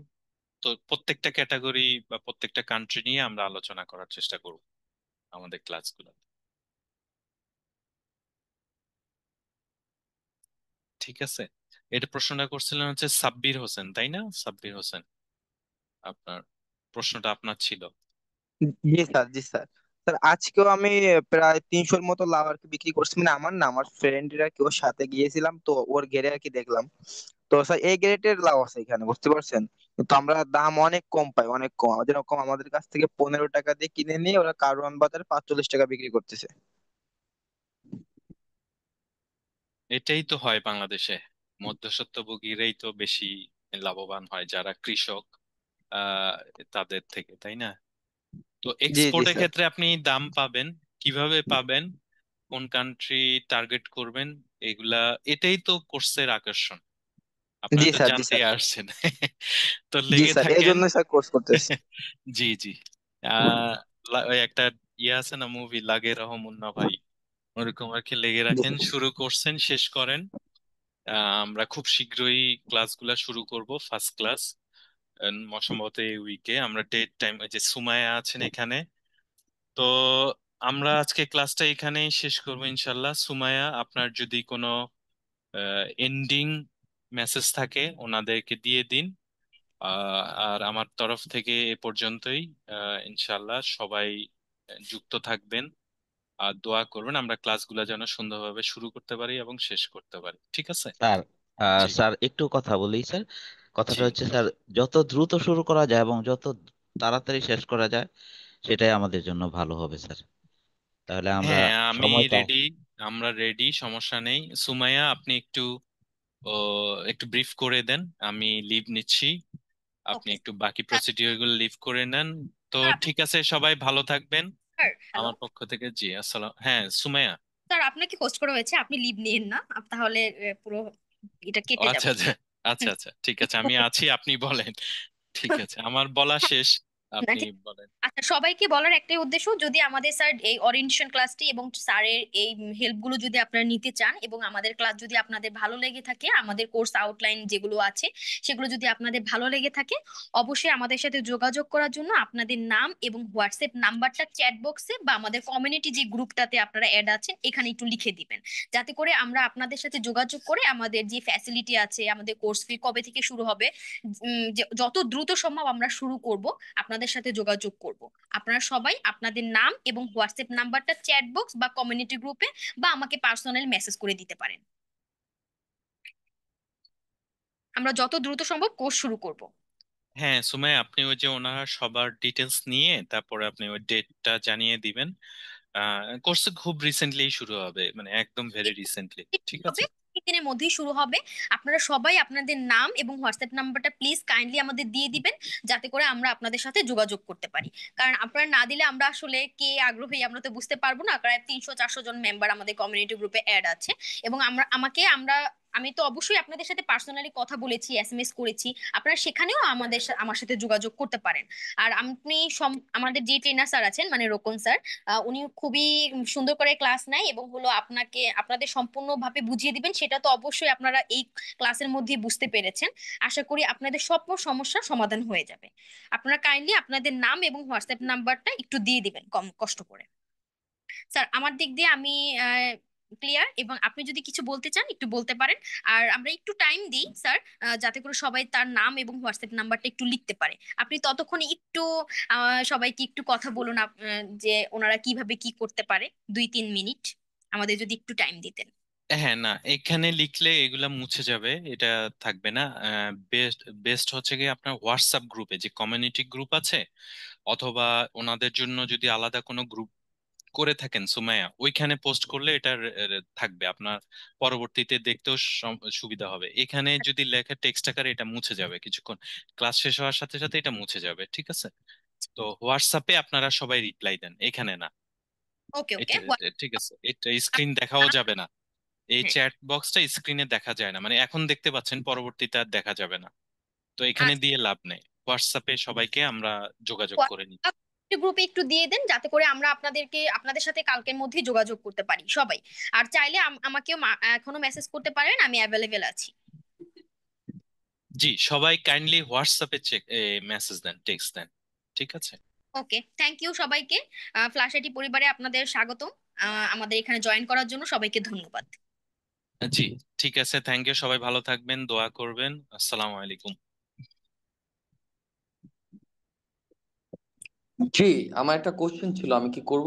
তো প্রত্যেকটা ক্যাটাগরি বা প্রত্যেকটা কান্ট্রি নিয়ে আমরা আলোচনা করার চেষ্টা করব আমাদের ক্লাসগুলো। ঠিক আছে। এটা প্রশ্নটা করছিলেন হচ্ছে সাব্বির হোসেন, তাই না? সাব্বির হোসেন, আপনার প্রশ্নটা আপনার ছিল। জি স্যার। জি স্যার। স্যার আজকেও আমি প্রায় 300-র মতো লাউ আর কি বিক্রি করছি, মানে আমার না, আমার ফ্রেন্ডরা কেউ সাথে গিয়েছিলাম তো ওর ঘেরে আর কি দেখলাম। তো স্যার এই গ্রেডের লাউ আছে এখানে, বুঝতে পারছেন? কিন্তু আমরা দাম অনেক কম পাই, অনেক কম। যেরকম আমাদের কাছ থেকে 15 টাকা দিয়ে কিনে নিয়ে ওরা কারওয়ান বাজারে 45 টাকা বিক্রি করতেছে। এটাই তো হয় বাংলাদেশে, মধ্যস্বত্বভোগীরাই তো বেশি লাভবান হয়, যারা কৃষক আহ তাদের থেকে, তাই না? তো জি জি এক্সপোর্টের স্যার। ক্ষেত্রে আপনি দাম পাবেন, কিভাবে পাবেন, কোন কান্ট্রি টার্গেট করবেন, এগুলা, এটাই তো কোর্সের আকর্ষণ। জি আপনারা তো স্যার। জি জানতেই স্যার। আসছেন। তো জি লেগে স্যার, এই থাকেন। জন্য স্যার কোর্স করতেছি। জি জি। আহ ওই একটা ইয়ে আছে না, মুভি লাগে রহমুন্না ভাই, ওরকম আর কি, লেগে জি রাখেন, শুরু করছেন শেষ করেন। আমরা খুব শীঘ্রই ক্লাসগুলা শুরু করব, ফার্স্ট ক্লাস সম্ভবত এই উইকে। আমরা ডেট টাইম, যে সুমায়া আছেন এখানে, তো আমরা আজকে ক্লাসটা এখানেই শেষ করবো ইনশাল্লাহ। সুমায়া, আপনার যদি কোনো এন্ডিং মেসেজ থাকে ওনাদেরকে দিয়ে দিন। আর আমার তরফ থেকে এ পর্যন্তই। ইনশাল্লাহ সবাই যুক্ত থাকবেন আর দোয়া করবেন আমরা ক্লাসগুলো যেন সুন্দরভাবে শুরু করতে পারি এবং শেষ করতে পারি। ঠিক আছে। স্যার, জি স্যার একটু কথা বলি স্যার। জি। কথাটা হচ্ছে স্যার, যত দ্রুত শুরু করা যায় এবং যত তাড়াতাড়ি শেষ করা যায় সেটাই আমাদের জন্য ভালো হবে স্যার। তাহলে আমরা হ্যাঁ, আমি সময়টা। রেডি, আমরা রেডি, সমস্যা নেই। সুমাইয়া, আপনি একটু ও একটু ব্রিফ করে দেন, আমি লিভ নিচ্ছি, আপনি ওকে একটু বাকি স্যার। প্রসিডিওর গুলো লিভ করে নেন। তো স্যার আপনি, ঠিক আছে, সবাই ভালো থাকবেন। স্যার হ্যালো, আমার পক্ষ থেকে জি আসসালাম। হ্যাঁ সুমাইয়া। স্যার আপনাকে হোস্ট করা হয়েছে, আপনি লিভ নিন না, তাহলে পুরো এটা ও কেটে আচ্ছা যাবে। আচ্ছা। আচ্ছা আচ্ছা, ঠিক আছে, আমি আছি, আপনি বলেন। ঠিক আছে, আমার বলা শেষ। না, আপনি ঠিক। বলেন। আচ্ছা, সবাইকে বলার একটাই উদ্দেশ্য, যদি আমাদের স্যার এই ওরিয়েন্টেশন ক্লাসটি এবং স্যারের এই হেল্প গুলো যদি আপনারা নিতে চান এবং আমাদের ক্লাস যদি আপনাদের ভালো লেগে থাকে, আমাদের কোর্স আউটলাইন যেগুলো আছে সেগুলো যদি আপনাদের ভালো লেগে থাকে, অবশ্যই আমাদের সাথে যোগাযোগ করার জন্য আপনাদের নাম এবং হোয়াটসঅ্যাপ নাম্বারটা চ্যাট বক্সে বা আমাদের কমিউনিটি যে গ্রুপটাতে আপনারা অ্যাড আছেন এখানে একটু লিখে দিবেন, যাতে করে আমরা আপনাদের সাথে যোগাযোগ করে আমাদের যে ফ্যাসিলিটি আছে, আমাদের কোর্স ফি কবে থেকে শুরু হবে, যত দ্রুত সম্ভব আমরা শুরু করব, আপনাদের সাথে যোগাযোগ করব। আপনারা সবাই আপনাদের নাম এবং হোয়াটসঅ্যাপ নাম্বারটা চ্যাট বক্স বা কমিউনিটি গ্রুপে বা আমাকে পার্সোনাল মেসেজ করে দিতে পারেন। আমরা যত দ্রুত সম্ভব কোর্স শুরু করব। হ্যাঁ সুমাইয়া, আপনি ওই যে ওনার সবার ডিটেলস নিয়ে তারপরে আপনি ওই ডেটটা জানিয়ে দিবেন। কোর্স খুব রিসেন্টলি শুরু হবে, মানে একদম ভেরি রিসেন্টলি। ঠিক হবে, আছে। দিনের মধ্যেই শুরু হবে। আপনারা সবাই আপনাদের নাম এবং হোয়াটসঅ্যাপ নাম্বারটা প্লিজ কাইন্ডলি আমাদের দিয়ে দিবেন, যাতে করে আমরা আপনাদের সাথে যোগাযোগ করতে পারি। কারণ আপনারা না দিলে আমরা আসলে কে আগ্রহী আমরা তো বুঝতে পারবো না। প্রায় 300-400 জন মেম্বার আমাদের কমিউনিটি গ্রুপে অ্যাড আছে, এবং আমি তো অবশ্যই আপনাদের সাথে পার্সোনালি কথা বলেছি, এসএমএস করেছি। আপনারা সেখানেও আমার সাথে যোগাযোগ করতে পারেন। আর আমাদের যে ট্রেনার স্যার আছেন, মানে রোকন স্যার, উনি খুবই সুন্দর করে ক্লাস নেয় এবং হলো আপনাদের সম্পূর্ণভাবে বুঝিয়ে দিবেন। সেটা তো অবশ্যই আপনারা এই ক্লাসের মধ্যে বুঝতে পেরেছেন। আশা করি আপনাদের সব সমস্যার সমাধান হয়ে যাবে। আপনারা কাইন্ডলি আপনাদের নাম এবং হোয়াটসঅ্যাপ নাম্বারটা একটু দিয়ে দিবেন কম কষ্ট করে। স্যার, আমার দিক দিয়ে আমি ক্লিয়ার, এবং আপনি যদি কিছু বলতে চান একটু বলতে পারেন। আর আমরা একটু টাইম দিই স্যার, যাতে করে সবাই তার নাম এবং হোয়াটসঅ্যাপ নাম্বারটা একটু লিখতে পারে। আপনি ততক্ষণে একটু সবাইকে একটু কথা বলুন, যে ওনারা কিভাবে কি করতে পারে, 2-3 মিনিট আমাদের যদি একটু টাইম দিতেন। হ্যাঁ, না এখানে লিখলে এগুলা মুছে যাবে, এটা থাকবে না। বেস্ট বেস্ট হচ্ছে কি আপনার হোয়াটসঅ্যাপ গ্রুপে যে কমিউনিটি গ্রুপ আছে, অথবা ওনাদের জন্য যদি আলাদা কোনো গ্রুপ করে থাকেন সুমাইয়া, ওইখানে পোস্ট করলে এটা থাকবে আপনার, পরবর্তীতে দেখতেও সুবিধা হবে। এখানে যদি লেখা টেক্সট আকারে এটা মুছে যাবে কিছুক্ষণ, ক্লাস শেষ হওয়ার সাথে সাথে এটা মুছে যাবে। ঠিক আছে। তো হোয়াটসঅ্যাপে আপনারা সবাই রিপ্লাই দেন, এখানে না। ওকে, ওকে। ঠিক আছে, এটা স্ক্রিন দেখাও যাবে না, এই হ্যাঁ। চ্যাট বক্সটা স্ক্রিনে দেখা যায় না, মানে এখন দেখতে পাচ্ছেন, পরবর্তীতে আর দেখা যাবে না। তো এখানে দিয়ে লাভ নেই, হোয়াটসঅ্যাপে সবাইকে আমরা যোগাযোগ করে নিই। গ্রুপে একটু দিয়ে দেন, যাতে করে আমরা আপনাদের সাথে কালকের মধ্যেই যোগাযোগ করতে পারি সবাই। আর চাইলে আমাকেও এখনো মেসেজ করতে পারেন, আমি অ্যাভেলেবেল আছি। জি, সবাই কাইন্ডলি হোয়াটসঅ্যাপে মেসেজ দেন, টেক্সট দেন। ঠিক আছে। ওকে, থ্যাংক ইউ সবাইকে। ফ্ল্যাশ আইটি পরিবারে আপনাদের স্বাগতম। আমাদের এখানে জয়েন করার জন্য সবাইকে ধন্যবাদ। জি, ঠিক আছে, থ্যাংক ইউ। সবাই ভালো থাকবেন, দোয়া করবেন। আসসালামু আলাইকুম। জি, আমার একটা কোশ্চেন ছিল, আমি কি করব?